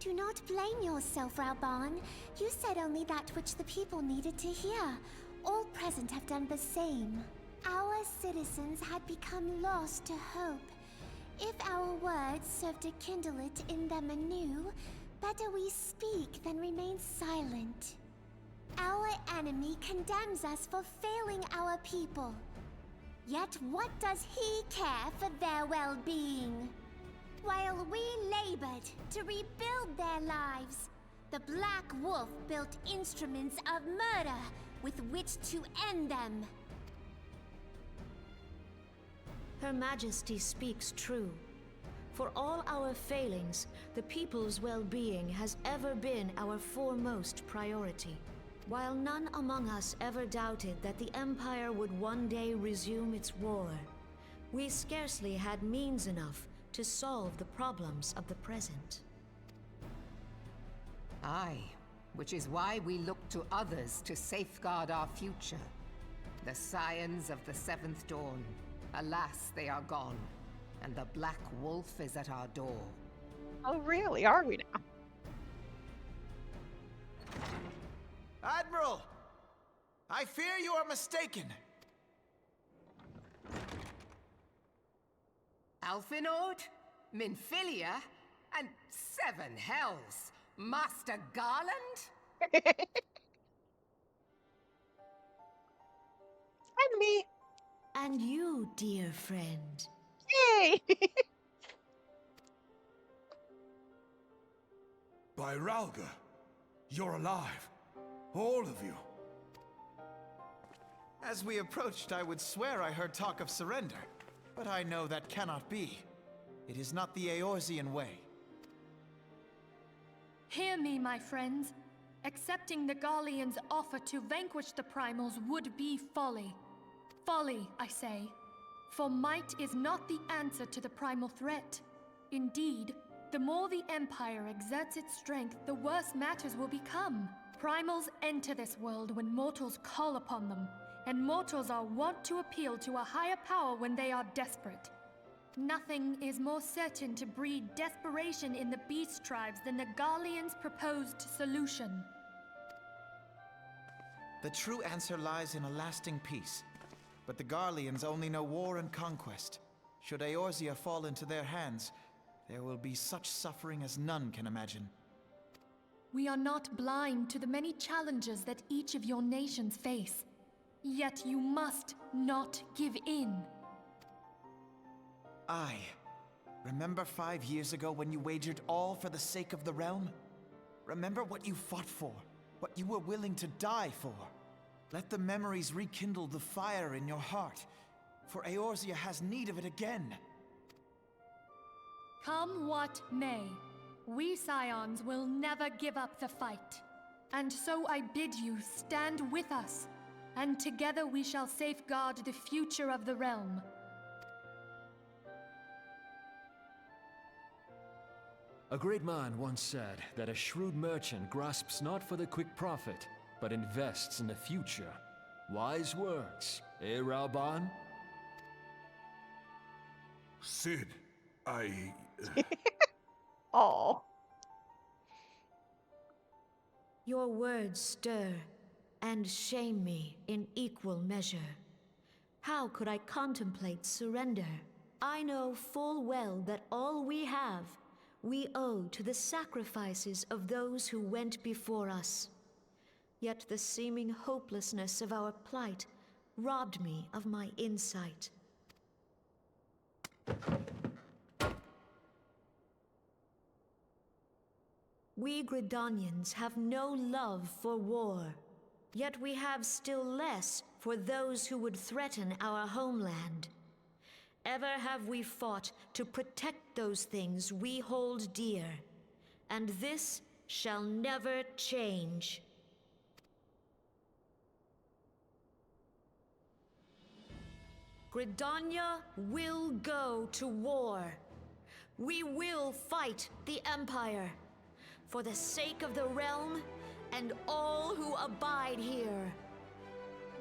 Do not blame yourself, Rauban. You said only that which the people needed to hear. All present have done the same. Our citizens had become lost to hope. If our words serve to kindle it in them anew, better we speak than remain silent. Our enemy condemns us for failing our people. Yet what does he care for their well-being? While we labored to rebuild their lives, the Black Wolf built instruments of murder with which to end them. Her Majesty speaks true. For all our failings, the people's well-being has ever been our foremost priority. While none among us ever doubted that the Empire would one day resume its war, we scarcely had means enough to solve the problems of the present. Aye, which is why we look to others to safeguard our future. The Scions of the Seventh Dawn. Alas, they are gone, and the Black Wolf is at our door. Oh, really? Are we now? Admiral! I fear you are mistaken. Alphinaud? Minfilia? And 7 hells! Master Garland? And me. And you, dear friend. Yay! By Ralga, you're alive. All of you. As we approached, I would swear I heard talk of surrender. But I know that cannot be. It is not the Eorzean way. Hear me, my friends. Accepting the Garleans' offer to vanquish the Primals would be folly. Folly, I say. For might is not the answer to the primal threat. Indeed, the more the Empire exerts its strength, the worse matters will become. Primals enter this world when mortals call upon them, and mortals are wont to appeal to a higher power when they are desperate. Nothing is more certain to breed desperation in the beast tribes than the Garleans' proposed solution. The true answer lies in a lasting peace. But the Garleans only know war and conquest. Should Eorzea fall into their hands, there will be such suffering as none can imagine. We are not blind to the many challenges that each of your nations face. Yet you must not give in. Remember 5 years ago when you wagered all for the sake of the realm? Remember what you fought for, what you were willing to die for. Let the memories rekindle the fire in your heart, for Eorzea has need of it again. Come what may, we Scions will never give up the fight. And so I bid you stand with us, and together we shall safeguard the future of the realm. A great man once said that a shrewd merchant grasps not for the quick profit, but invests in the future. Wise words, eh, Ralban? Sid, Oh. Your words stir and shame me in equal measure. How could I contemplate surrender? I know full well that all we have, we owe to the sacrifices of those who went before us. Yet the seeming hopelessness of our plight robbed me of my insight. We Gridanians have no love for war, yet we have still less for those who would threaten our homeland. Ever have we fought to protect those things we hold dear, and this shall never change. Gridania will go to war. We will fight the Empire for the sake of the realm and all who abide here.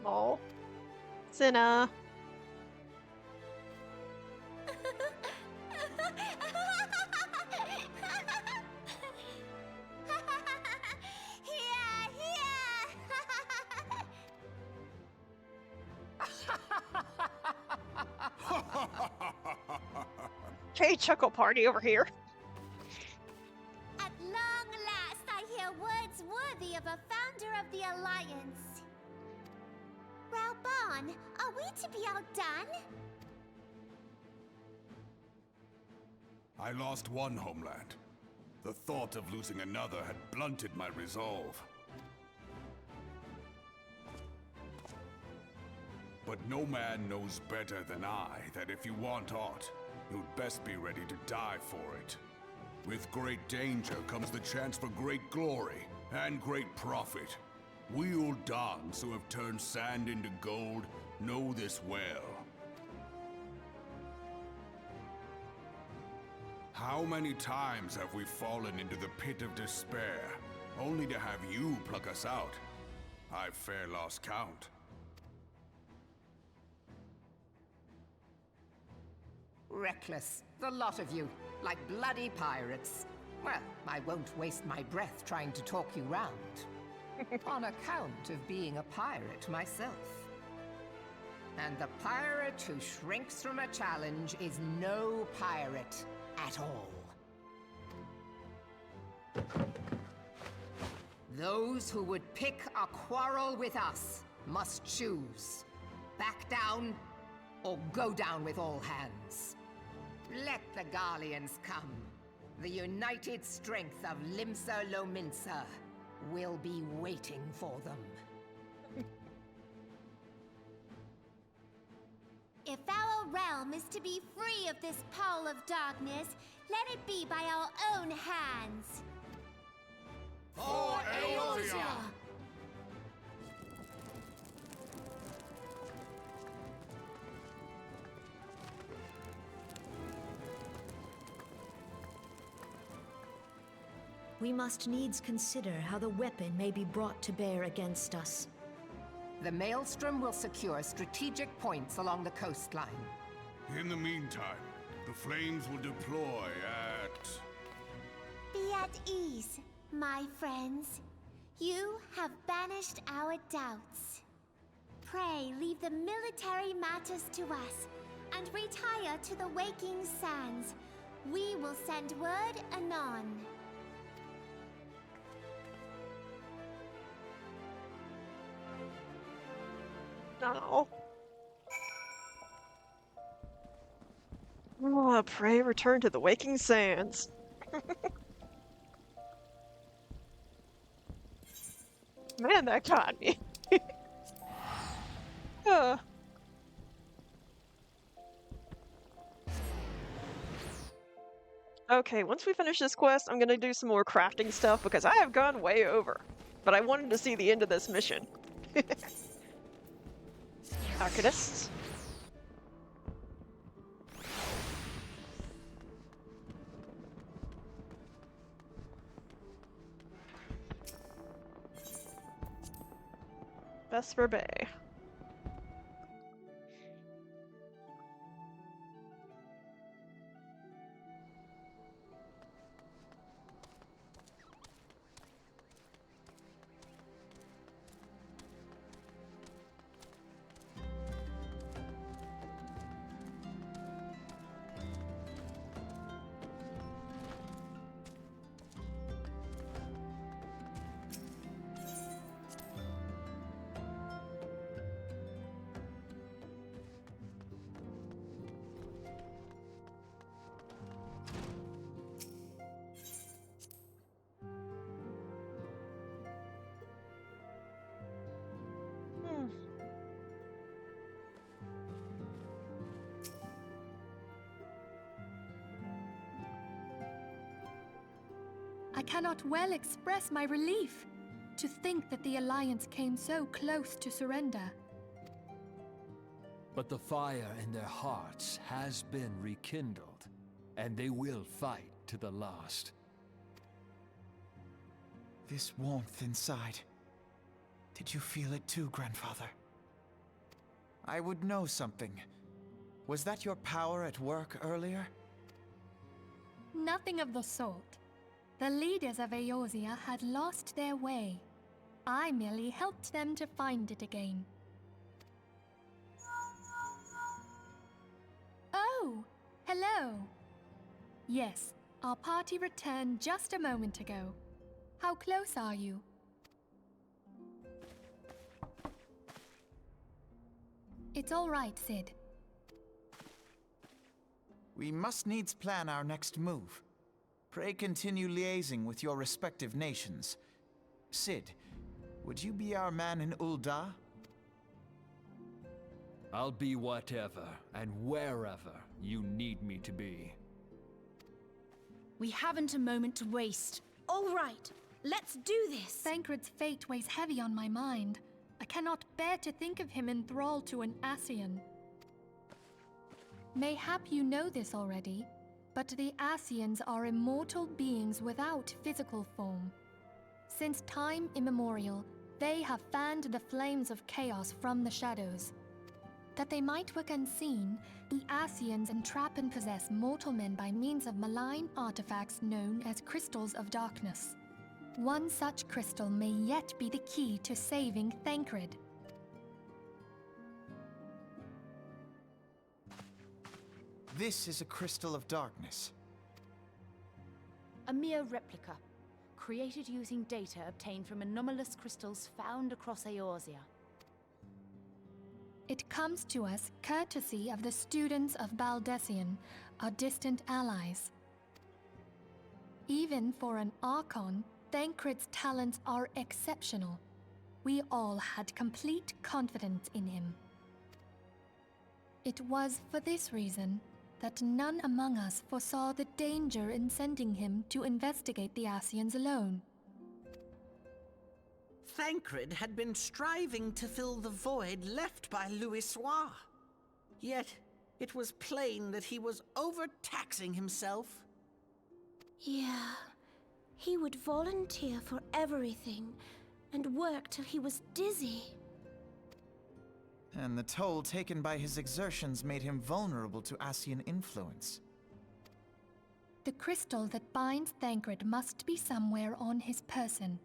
Oh. Cinna. Okay, chuckle party over here. At long last, I hear words worthy of a founder of the Alliance. Ralban, are we to be outdone? I lost one homeland. The thought of losing another had blunted my resolve. But no man knows better than I that if you want aught, you'd best be ready to die for it. With great danger comes the chance for great glory and great profit. We Uldans who have turned sand into gold know this well. How many times have we fallen into the pit of despair, only to have you pluck us out? I've fair lost count. Reckless, the lot of you, like bloody pirates. Well, I won't waste my breath trying to talk you round. On account of being a pirate myself. And the pirate who shrinks from a challenge is no pirate at all. Those who would pick a quarrel with us must choose. Back down, or go down with all hands. Let the Garleans come. The united strength of Limsa Lominsa will be waiting for them. If our realm is to be free of this pall of darkness, let it be by our own hands. For Eorzea! We must needs consider how the weapon may be brought to bear against us. The Maelstrom will secure strategic points along the coastline. In the meantime, the flames will deploy at... Be at ease, my friends. You have banished our doubts. Pray leave the military matters to us, and retire to the waking sands. We will send word anon. No. Oh, pray return to the waking sands. Man, that got me. uh. Okay, once we finish this quest, I'm gonna do some more crafting stuff because I have gone way over. But I wanted to see the end of this mission. Arcadists. Vesper Bay. I cannot well express my relief to think that the Alliance came so close to surrender. But the fire in their hearts has been rekindled, and they will fight to the last. This warmth inside. Did you feel it too, Grandfather? I would know something. Was that your power at work earlier? Nothing of the sort. The leaders of Eorzea had lost their way. I merely helped them to find it again. Oh, hello. Yes, our party returned just a moment ago. How close are you? It's all right, Sid. We must needs plan our next move. Pray continue liaising with your respective nations. Sid, would you be our man in Ul'dah? I'll be whatever and wherever you need me to be. We haven't a moment to waste. All right, let's do this! Thancred's fate weighs heavy on my mind. I cannot bear to think of him in thrall to an Ascian. Mayhap you know this already, but the Ascians are immortal beings without physical form. Since time immemorial, they have fanned the flames of chaos from the shadows. That they might work unseen, the Ascians entrap and possess mortal men by means of malign artifacts known as crystals of darkness. One such crystal may yet be the key to saving Thancred. This is a crystal of darkness. A mere replica. created using data obtained from anomalous crystals found across Eorzea. It comes to us courtesy of the students of Baldessian, our distant allies. Even for an Archon, Thancred's talents are exceptional. We all had complete confidence in him. It was for this reason that none among us foresaw the danger in sending him to investigate the Ascians alone. Thancred had been striving to fill the void left by Louisoix. Yet, it was plain that he was overtaxing himself. Yeah, he would volunteer for everything and work till he was dizzy. And the toll taken by his exertions made him vulnerable to Ascian influence. The crystal that binds Thancred must be somewhere on his person.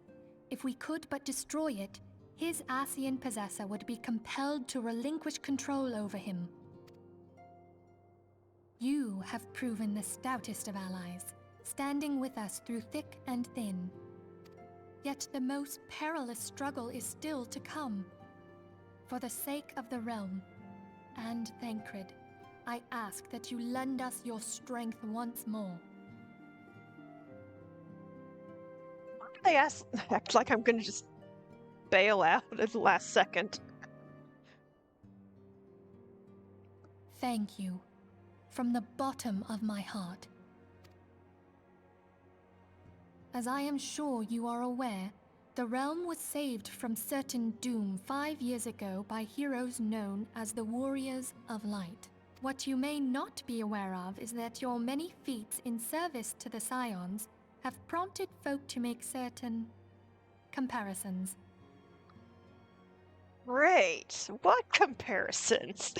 If we could but destroy it, his Ascian possessor would be compelled to relinquish control over him. You have proven the stoutest of allies, standing with us through thick and thin. Yet the most perilous struggle is still to come. For the sake of the realm, and Thancred, I ask that you lend us your strength once more. They act like I'm gonna just bail out at the last second. Thank you, from the bottom of my heart. As I am sure you are aware, the realm was saved from certain doom 5 years ago by heroes known as the Warriors of Light. What you may not be aware of is that your many feats in service to the Scions have prompted folk to make certain comparisons. Great. What comparisons?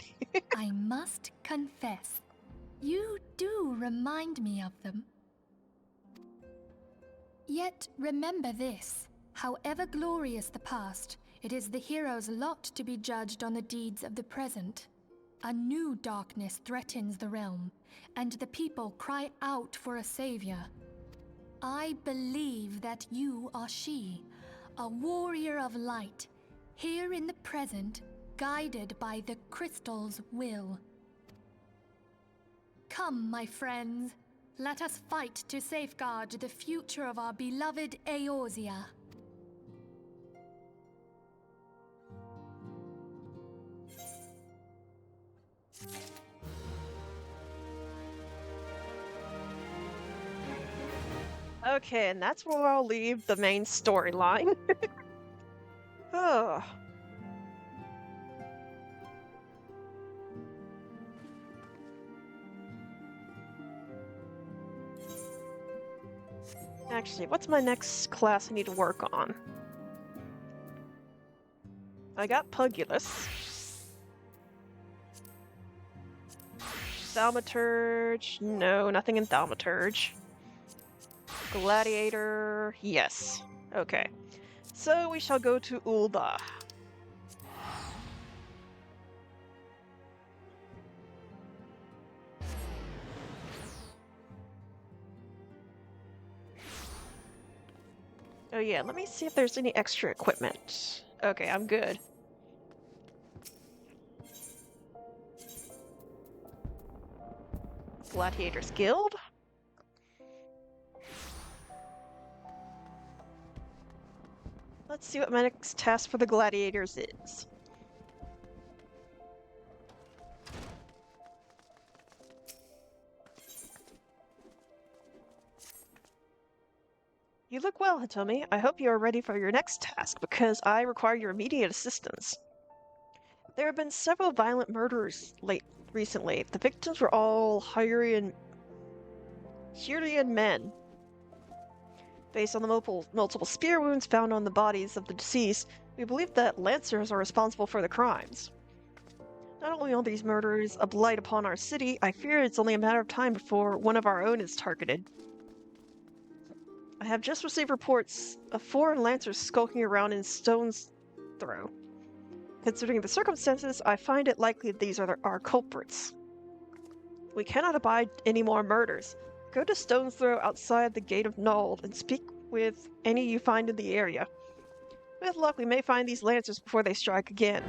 I must confess, you do remind me of them. Yet remember this. However glorious the past, it is the hero's lot to be judged on the deeds of the present. A new darkness threatens the realm, and the people cry out for a savior. I believe that you are she, a warrior of light, here in the present, guided by the crystal's will. Come, my friends, let us fight to safeguard the future of our beloved Eorzea. Okay, and that's where I'll leave the main storyline. Oh. Actually, what's my next class I need to work on? I got Pugulus. Thaumaturge. No, nothing in Thaumaturge. Gladiator. Yes. Okay. So we shall go to Ul'dah. Oh yeah, let me see if there's any extra equipment. Okay, I'm good. Gladiators Guild? Let's see what my next task for the gladiators is. You look well, Hitomi. I hope you are ready for your next task, because I require your immediate assistance. There have been several violent murders recently. The victims were all Hyrian men. Based on the multiple spear wounds found on the bodies of the deceased, we believe that Lancers are responsible for the crimes. Not only are these murders a blight upon our city, I fear it's only a matter of time before one of our own is targeted. I have just received reports of 4 Lancers skulking around in Stone's Throw. Considering the circumstances, I find it likely that these are our culprits. We cannot abide any more murders. Go to Stone's Throw outside the Gate of Null and speak with any you find in the area. With luck, we may find these lancers before they strike again.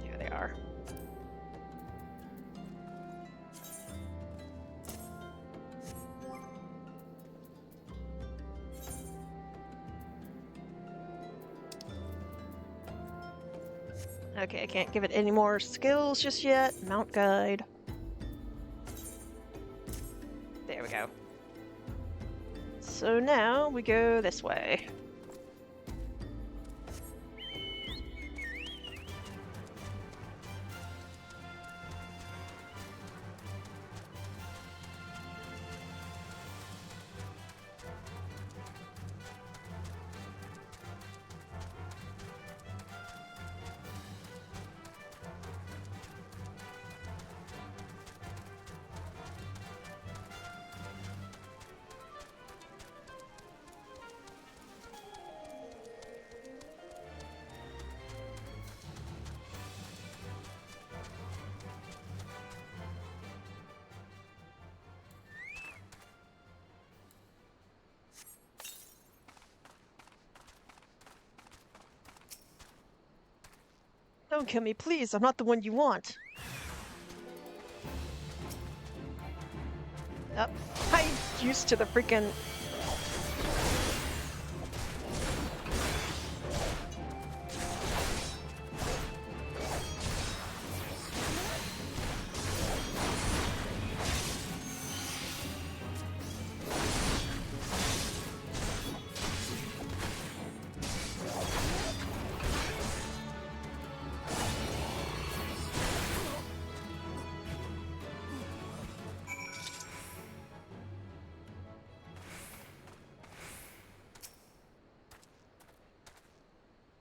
Here they are. Okay, I can't give it any more skills just yet. Mount guide. There we go. So now we go this way. Don't kill me, please. I'm not the one you want. Yep. I'm used to the freaking...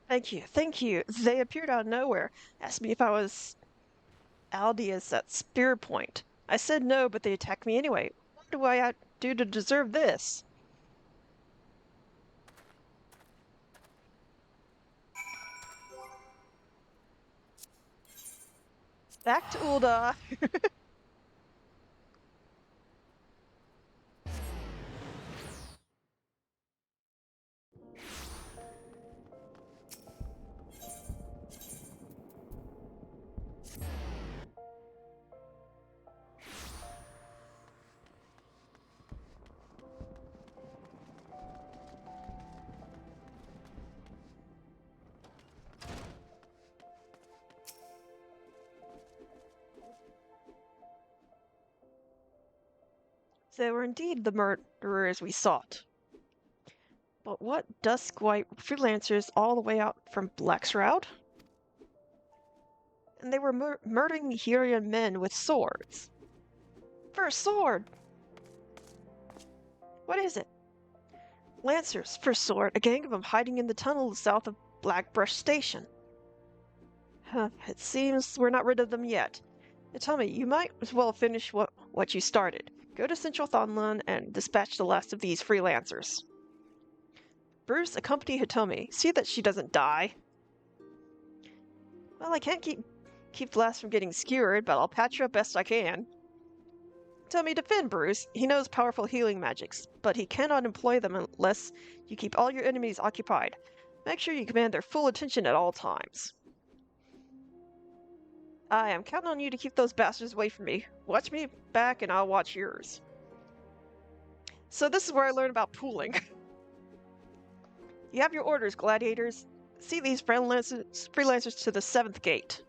Thank you, thank you. They appeared out of nowhere. Asked me if I was Aldia's at Spear Point. I said no, but they attacked me anyway. What do I do to deserve this? Back to Ulda. They were indeed the murderers we sought. But what dusk white freelancers all the way out from Blackshroud? And they were murdering the Hurian men with swords. For a sword! What is it? Lancers, for a sword, a gang of them hiding in the tunnels south of Blackbrush Station. Huh, it seems we're not rid of them yet. Tell me, you might as well finish what you started. Go to Central Thonlan and dispatch the last of these freelancers. Bruce, accompany Hitomi. See that she doesn't die. Well, I can't keep the last from getting skewered, but I'll patch her up best I can. Tell me, defend Bruce. He knows powerful healing magics, but he cannot employ them unless you keep all your enemies occupied. Make sure you command their full attention at all times. I am counting on you to keep those bastards away from me. Watch me back and I'll watch yours. So this is where I learned about pooling. You have your orders, gladiators. See these freelancers to the 7th gate.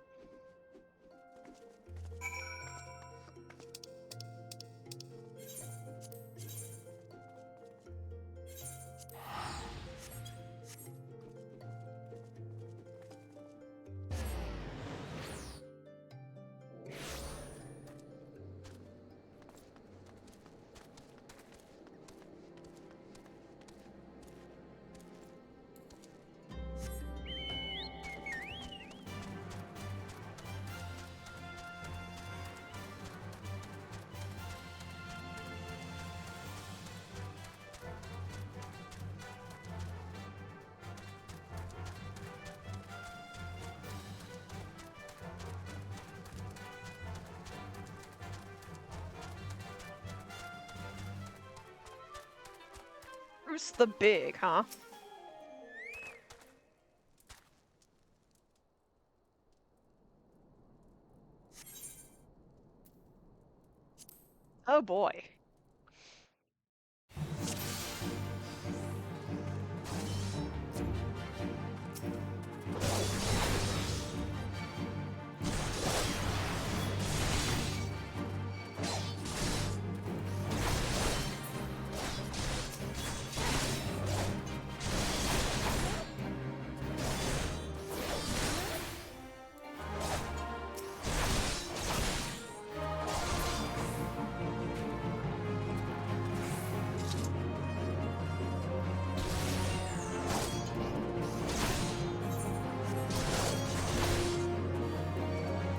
Bruce the Big, huh? Oh boy.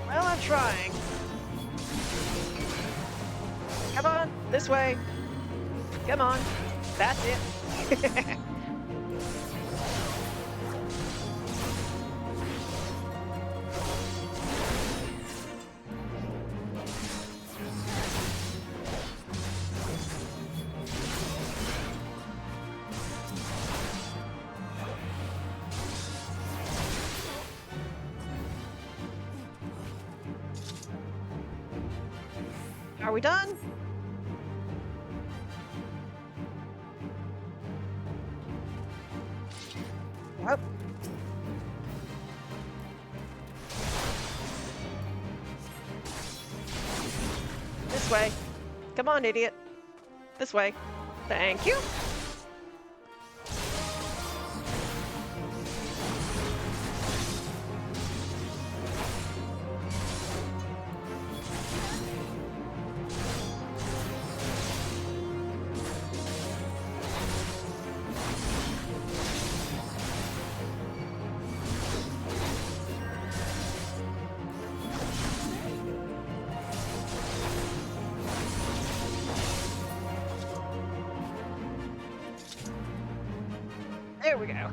Well, I'm trying. Come on, this way. Come on. That's it. Are we done? Yep. This way. Come on, idiot. This way. Thank you. There we go.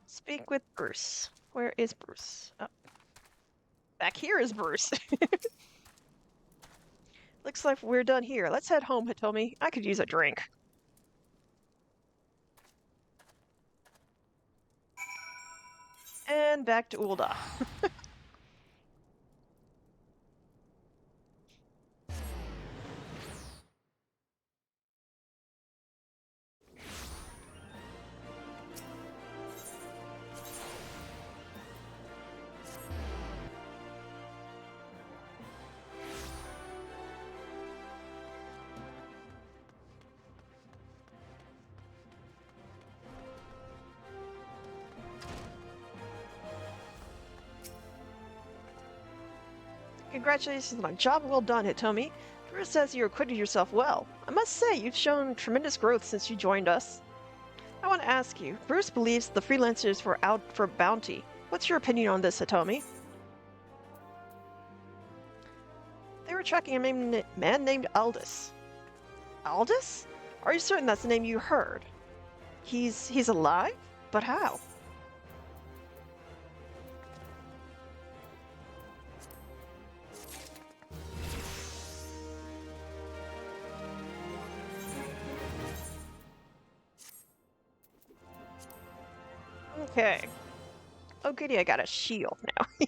Speak with Bruce. Where is Bruce? Oh. Back here is Bruce. Looks like we're done here. Let's head home, Hitomi. I could use a drink. And back to Ulda. Congratulations on a job well done, Hitomi. Bruce says you acquitted yourself well. I must say, you've shown tremendous growth since you joined us. I want to ask you, Bruce believes the freelancers were out for bounty. What's your opinion on this, Hitomi? They were tracking a man named Aldous. Aldous? Are you certain that's the name you heard? He's alive? But how? Okay. Oh goody, I got a shield now.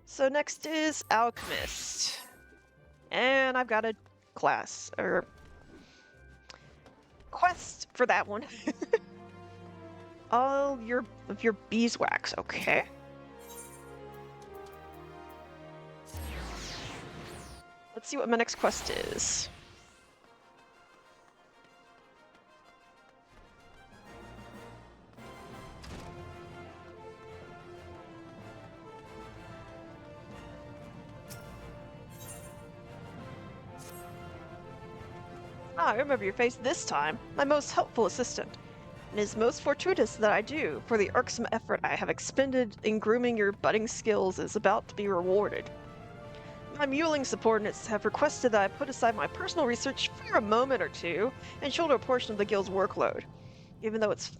So next is Alchemist. And I've got a class, or quest for that one. All of your beeswax, okay. Let's see what my next quest is. Ah, I remember your face this time. My most helpful assistant. It is most fortuitous that I do, for the irksome effort I have expended in grooming your budding skills is about to be rewarded. My muling subordinates have requested that I put aside my personal research for a moment or two and shoulder a portion of the guild's workload, even though it's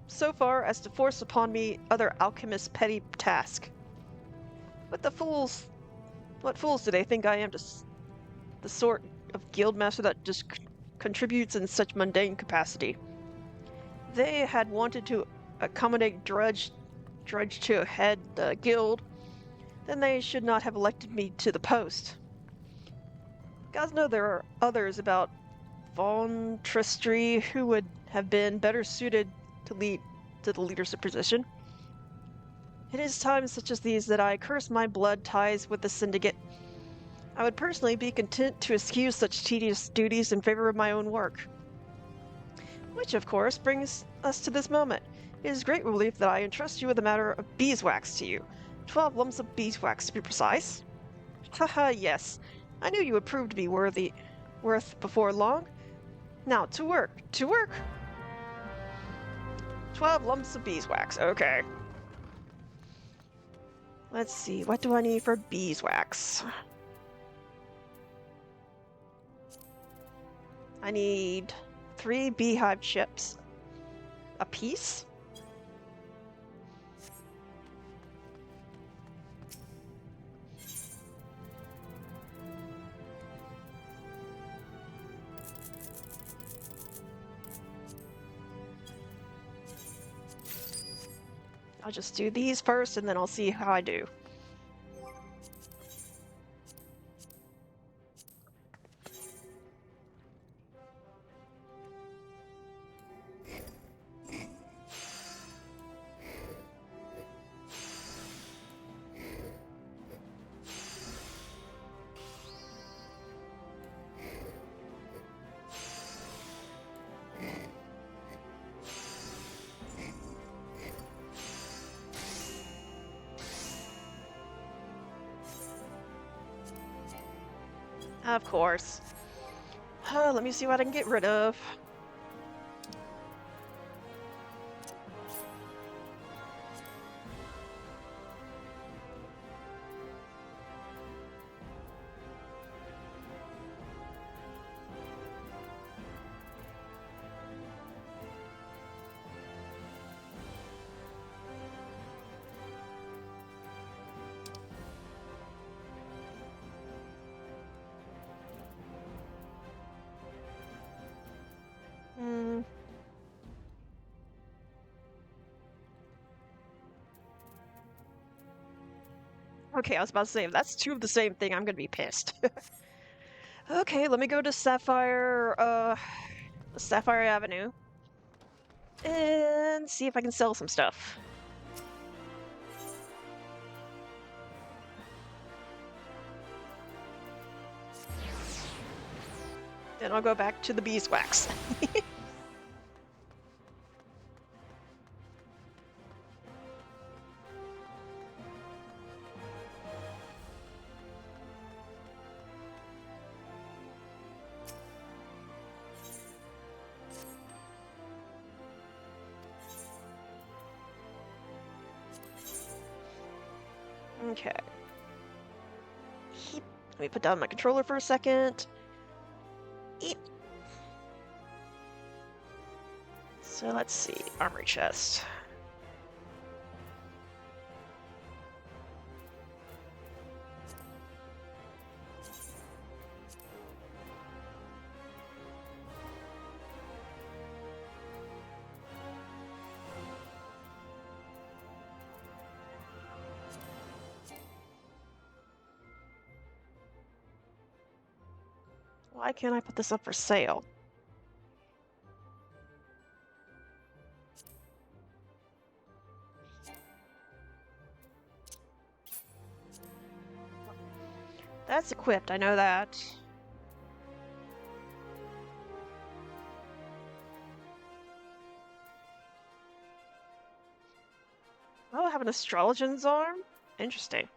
so far as to force upon me other alchemist petty task. What the fools? What fools do they think I am? Just the sort of guildmaster that just contributes in such mundane capacity. They had wanted to accommodate Drudge to head the guild, then they should not have elected me to the post. Gods know there are others about Von Tristry who would have been better suited to the leadership position. It is times such as these that I curse my blood ties with the Syndicate. I would personally be content to excuse such tedious duties in favor of my own work. Which, of course, brings us to this moment. It is great relief that I entrust you with a matter of beeswax to you. 12 lumps of beeswax, to be precise. Haha, yes. I knew you would prove to be worth before long. Now, to work! To work! 12 lumps of beeswax, okay. Let's see, what do I need for beeswax? I need 3 beehive chips. A piece? I'll just do these first and then I'll see how I do. Of course. Let me see what I can get rid of. Okay, I was about to say, if that's 2 of the same thing, I'm gonna be pissed. Okay, let me go to Sapphire Avenue. And see if I can sell some stuff. Then I'll go back to the beeswax. Okay. Let me put down my controller for a second. Eep. So let's see, armory chest. Why can't I put this up for sale? That's equipped, I know that. Oh, I have an astrologian's arm? Interesting.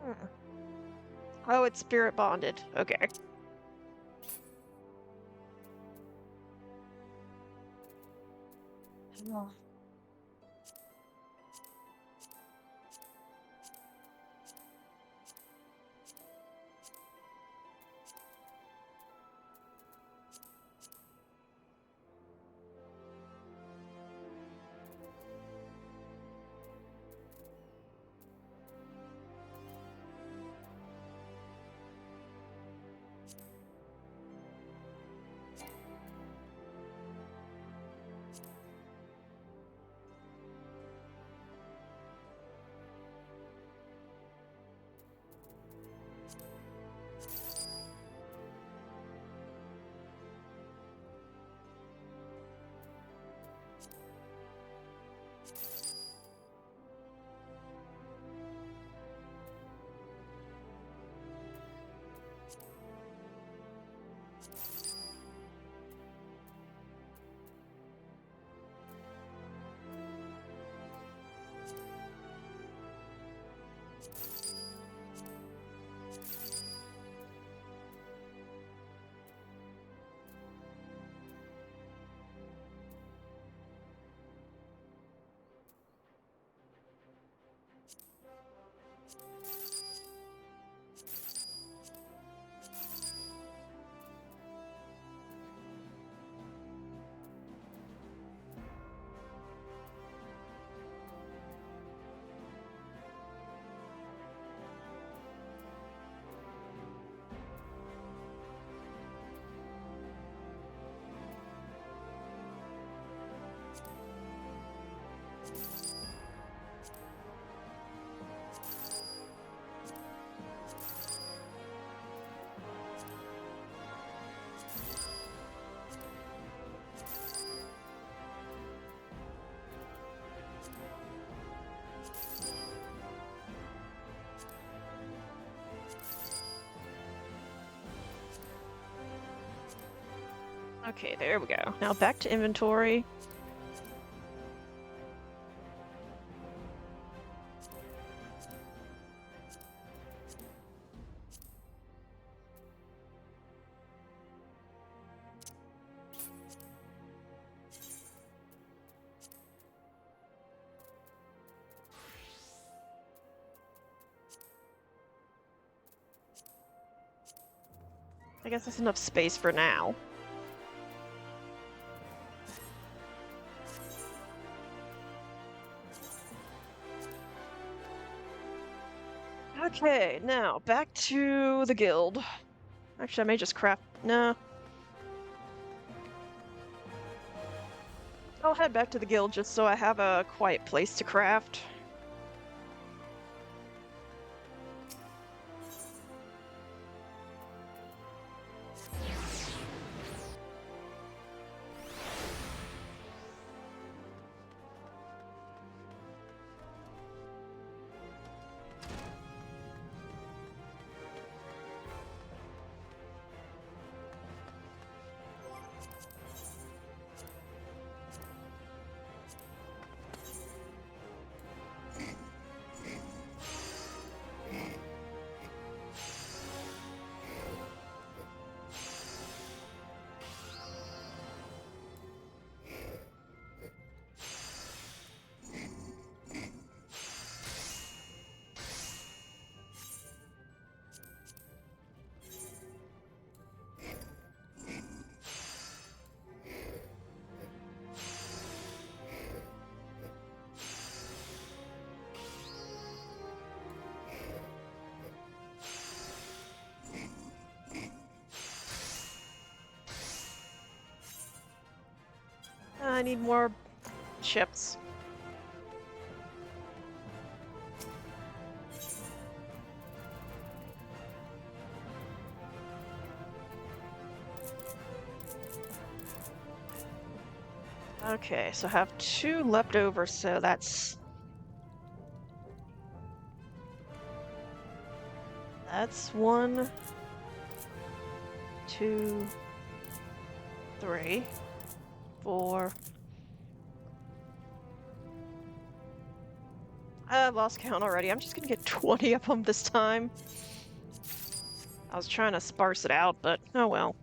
Hmm. Oh, it's spirit bonded. Okay. Oh. Okay, there we go. Now back to inventory. I guess that's enough space for now. Okay, now back to the guild. Actually, I may just craft. No. I'll head back to the guild just so I have a quiet place to craft. I need more chips. Okay, so I have 2 left over, so that's 1, 2, 3, 4. I lost count already. I'm just gonna get 20 of them this time. I was trying to sparse it out, but oh well.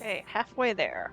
Okay, halfway there.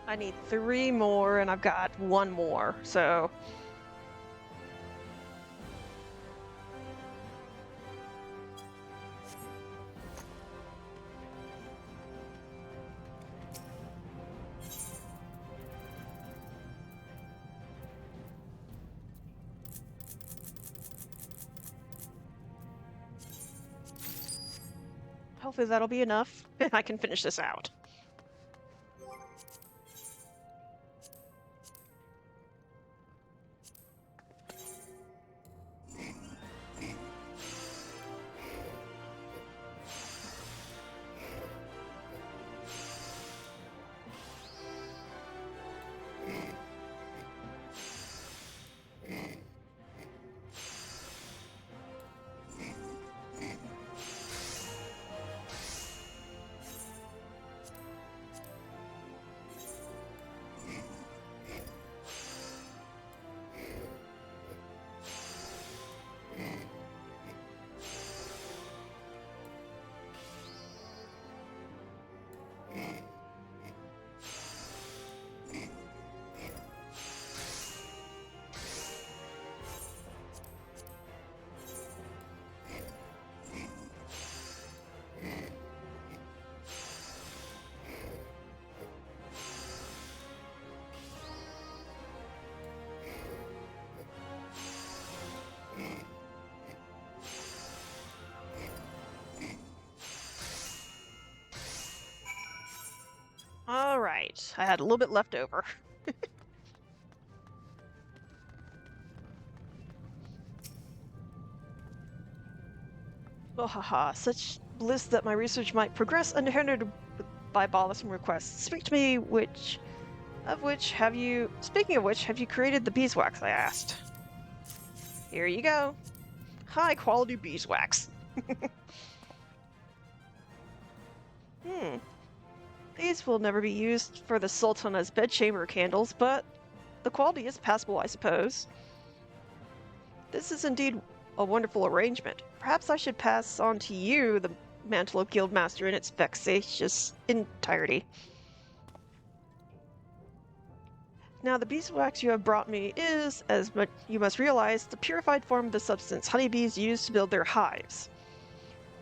I need 3 more, and I've got 1 more, so... Hopefully that'll be enough, and I can finish this out. Alright, I had a little bit left over. Oh haha, such bliss that my research might progress unhindered by bothersome requests. Speak to me, speaking of which, have you created the beeswax I asked? Here you go. High quality beeswax. These will never be used for the Sultana's bedchamber candles, but the quality is passable, I suppose. This is indeed a wonderful arrangement. Perhaps I should pass on to you the Mantle of Guildmaster in its vexatious entirety. Now, the beeswax you have brought me is, as you must realize, the purified form of the substance honeybees use to build their hives.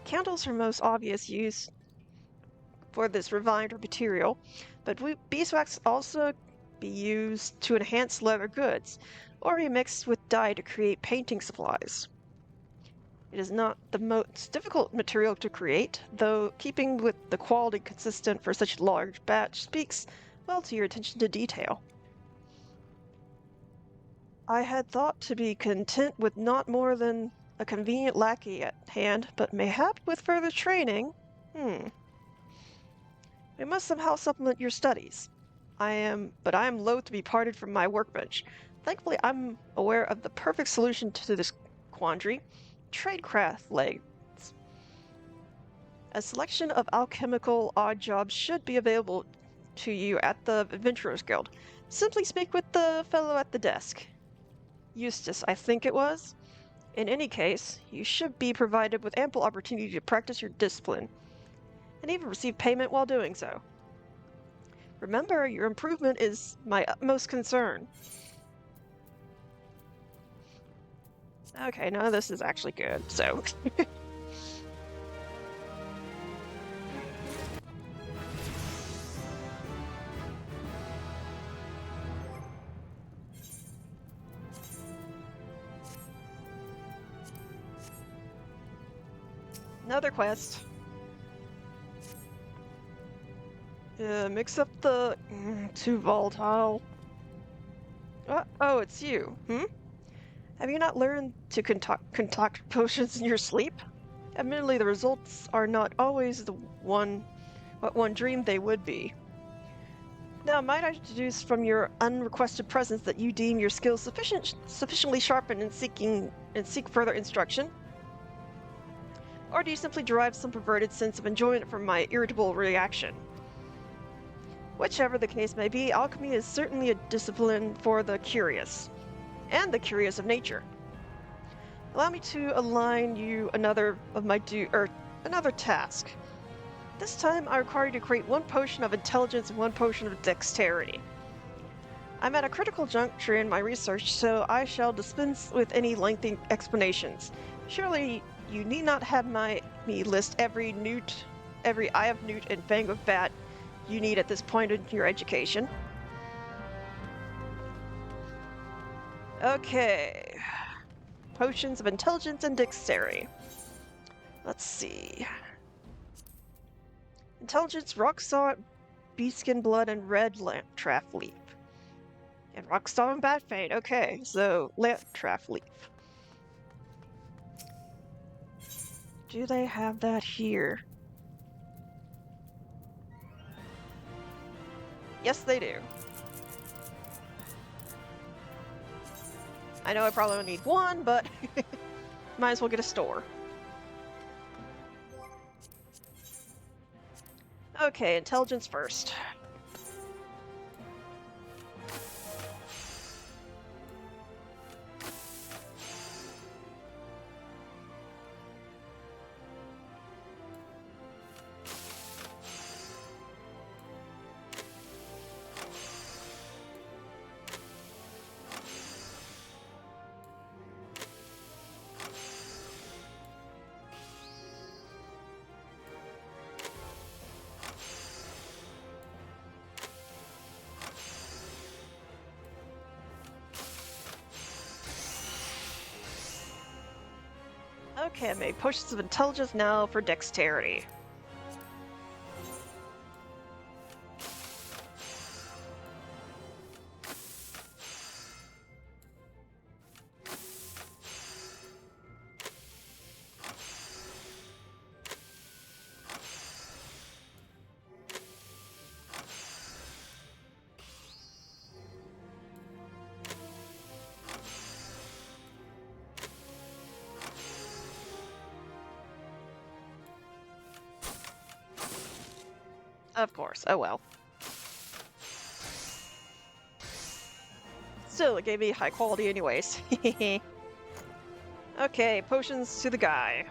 Candles are most obvious use for this refined material, but beeswax also be used to enhance leather goods, or be mixed with dye to create painting supplies. It is not the most difficult material to create, though keeping with the quality consistent for such a large batch speaks well to your attention to detail. I had thought to be content with not more than a convenient lackey at hand, but mayhap with further training. We must somehow supplement your studies. But I am loath to be parted from my workbench. Thankfully, I'm aware of the perfect solution to this quandary: tradecraft legs. A selection of alchemical odd jobs should be available to you at the Adventurers Guild. Simply speak with the fellow at the desk. Eustace, I think it was. In any case, you should be provided with ample opportunity to practice your discipline, and even receive payment while doing so. Remember, your improvement is my utmost concern. Okay, none of this is actually good, so... Another quest. Mix up the... too volatile. Oh, it's you, Have you not learned to concoct potions in your sleep? Admittedly, the results are not always what one dreamed they would be. Now, might I deduce from your unrequested presence that you deem your skills sufficiently sharpened in seek further instruction? Or do you simply derive some perverted sense of enjoyment from my irritable reaction? Whichever the case may be, alchemy is certainly a discipline for the curious, and the curious of nature. Allow me to align you another task. This time I require you to create one potion of intelligence and one potion of dexterity. I'm at a critical juncture in my research, so I shall dispense with any lengthy explanations. Surely you need not have me list every eye of newt and fang of bat you need at this point in your education. Okay. Potions of intelligence and dexterity. Let's see. Intelligence, rock salt, beeskin blood, and red lamp traff leaf. And rock salt and bat fane. Okay, so lamp traff leaf. Do they have that here? Yes, they do. I know I probably only need one, but might as well get a store. Okay, intelligence first. Okay, I made potions of intelligence now for dexterity. Of course, oh well. Still, it gave me high quality anyways. Okay, potions to the guy.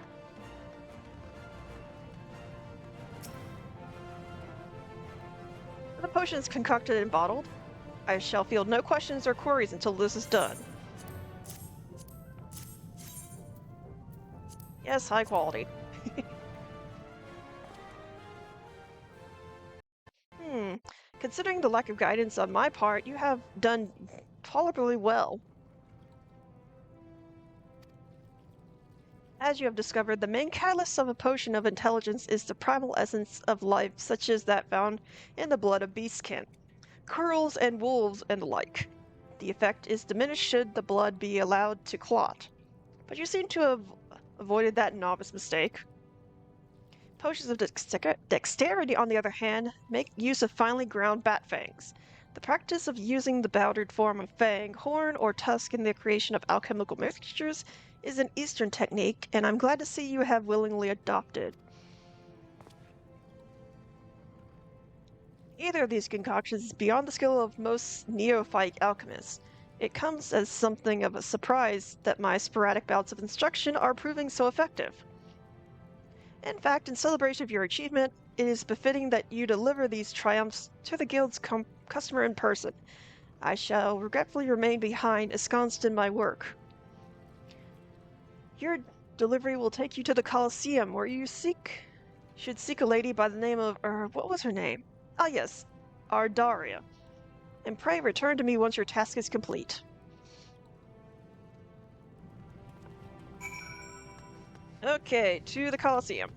The potion's concocted and bottled. I shall field no questions or queries until this is done. Yes, high quality. Considering the lack of guidance on my part, you have done tolerably well. As you have discovered, the main catalyst of a potion of intelligence is the primal essence of life, such as that found in the blood of beastkin, curs and wolves and the like. The effect is diminished should the blood be allowed to clot. But you seem to have avoided that novice mistake. Potions of dexterity, on the other hand, make use of finely ground bat fangs. The practice of using the powdered form of fang, horn, or tusk in the creation of alchemical mixtures is an Eastern technique, and I'm glad to see you have willingly adopted. Either of these concoctions is beyond the skill of most neophyte alchemists. It comes as something of a surprise that my sporadic bouts of instruction are proving so effective. In fact, in celebration of your achievement, it is befitting that you deliver these triumphs to the guild's customer in person. I shall regretfully remain behind, ensconced in my work. Your delivery will take you to the Colosseum, where you should seek a lady by the name of, what was her name? Ah yes, Ardaria. And pray return to me once your task is complete. Okay, to the Colosseum.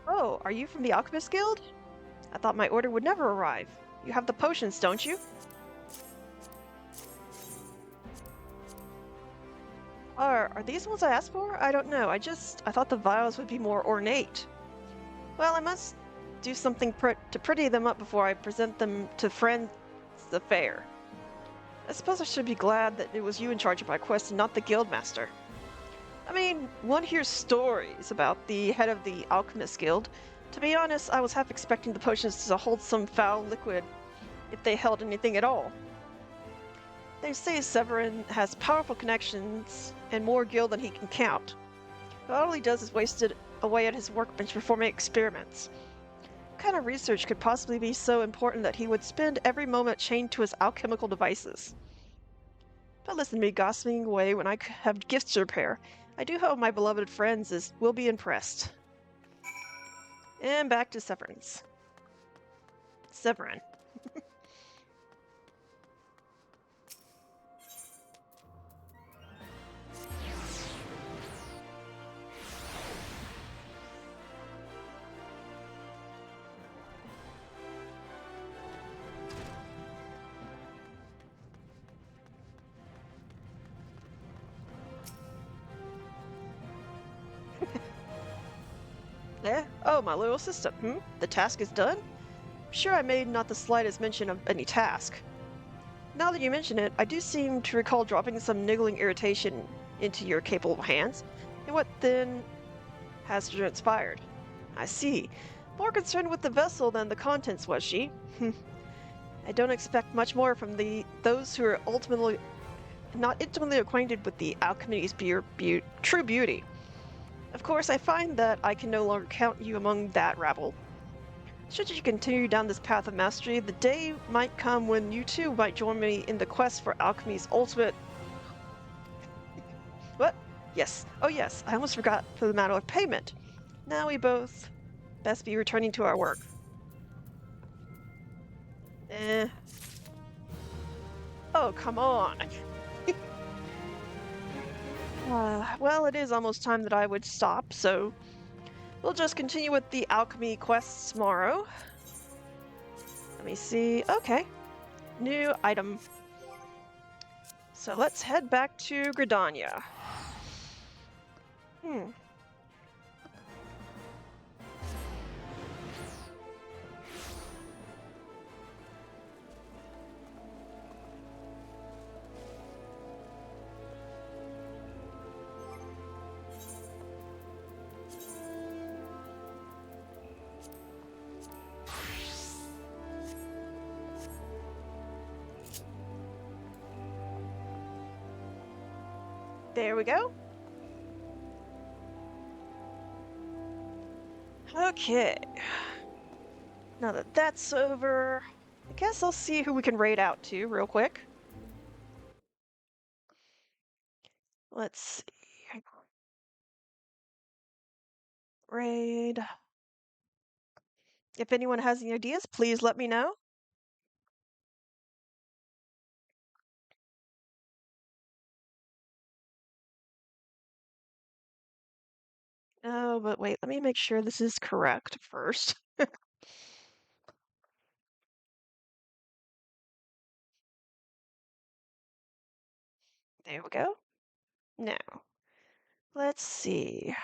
Oh, are you from the Alchemist Guild? I thought my order would never arrive. You have the potions, don't you? Are these ones I asked for? I don't know. I thought the vials would be more ornate. Well, I must do something to pretty them up before I present them to friends the fair. I suppose I should be glad that it was you in charge of my quest and not the guildmaster. I mean, one hears stories about the head of the Alchemist Guild. To be honest, I was half expecting the potions to hold some foul liquid, if they held anything at all. They say Severin has powerful connections and more guild than he can count. But all he does is wasted away at his workbench performing experiments. What kind of research could possibly be so important that he would spend every moment chained to his alchemical devices? But listen to me gossiping away when I have gifts to prepare. I do hope my beloved friends will be impressed. And back to Severin's. Severin. Oh, my little system, The task is done? Sure, I made not the slightest mention of any task. Now that you mention it, I do seem to recall dropping some niggling irritation into your capable hands. And what then has transpired? I see. More concerned with the vessel than the contents, was she? I don't expect much more from those who are ultimately not intimately acquainted with the alchemy's true beauty. Of course, I find that I can no longer count you among that rabble. Should you continue down this path of mastery, the day might come when you too might join me in the quest for alchemy's ultimate... What? Yes. Oh yes, I almost forgot for the matter of payment. Now we both best be returning to our work. Oh, come on. Well, it is almost time that I would stop, so we'll just continue with the alchemy quests tomorrow. Let me see. Okay. New item. So let's head back to Gridania. There we go. Okay. Now that that's over, I guess I'll see who we can raid out to real quick. Let's see. Raid. If anyone has any ideas, please let me know. Oh, but wait, let me make sure this is correct first. There we go. Now, let's see.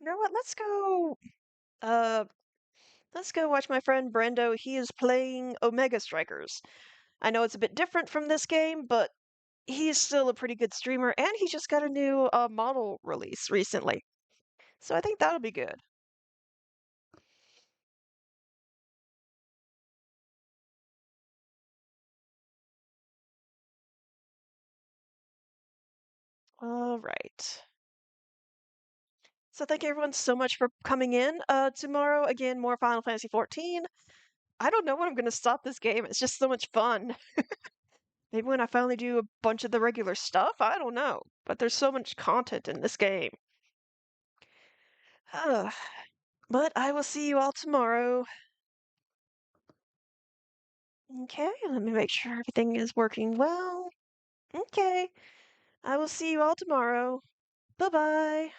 You know what? Uh, let's go watch my friend Brendo. He is playing Omega Strikers. I know it's a bit different from this game, but he's still a pretty good streamer, and he just got a new model release recently. So I think that'll be good. All right. So thank you everyone so much for coming in. Tomorrow, again, more Final Fantasy 14. I don't know when I'm going to stop this game. It's just so much fun. Maybe when I finally do a bunch of the regular stuff? I don't know. But there's so much content in this game. But I will see you all tomorrow. Okay, let me make sure everything is working well. Okay, I will see you all tomorrow. Bye bye.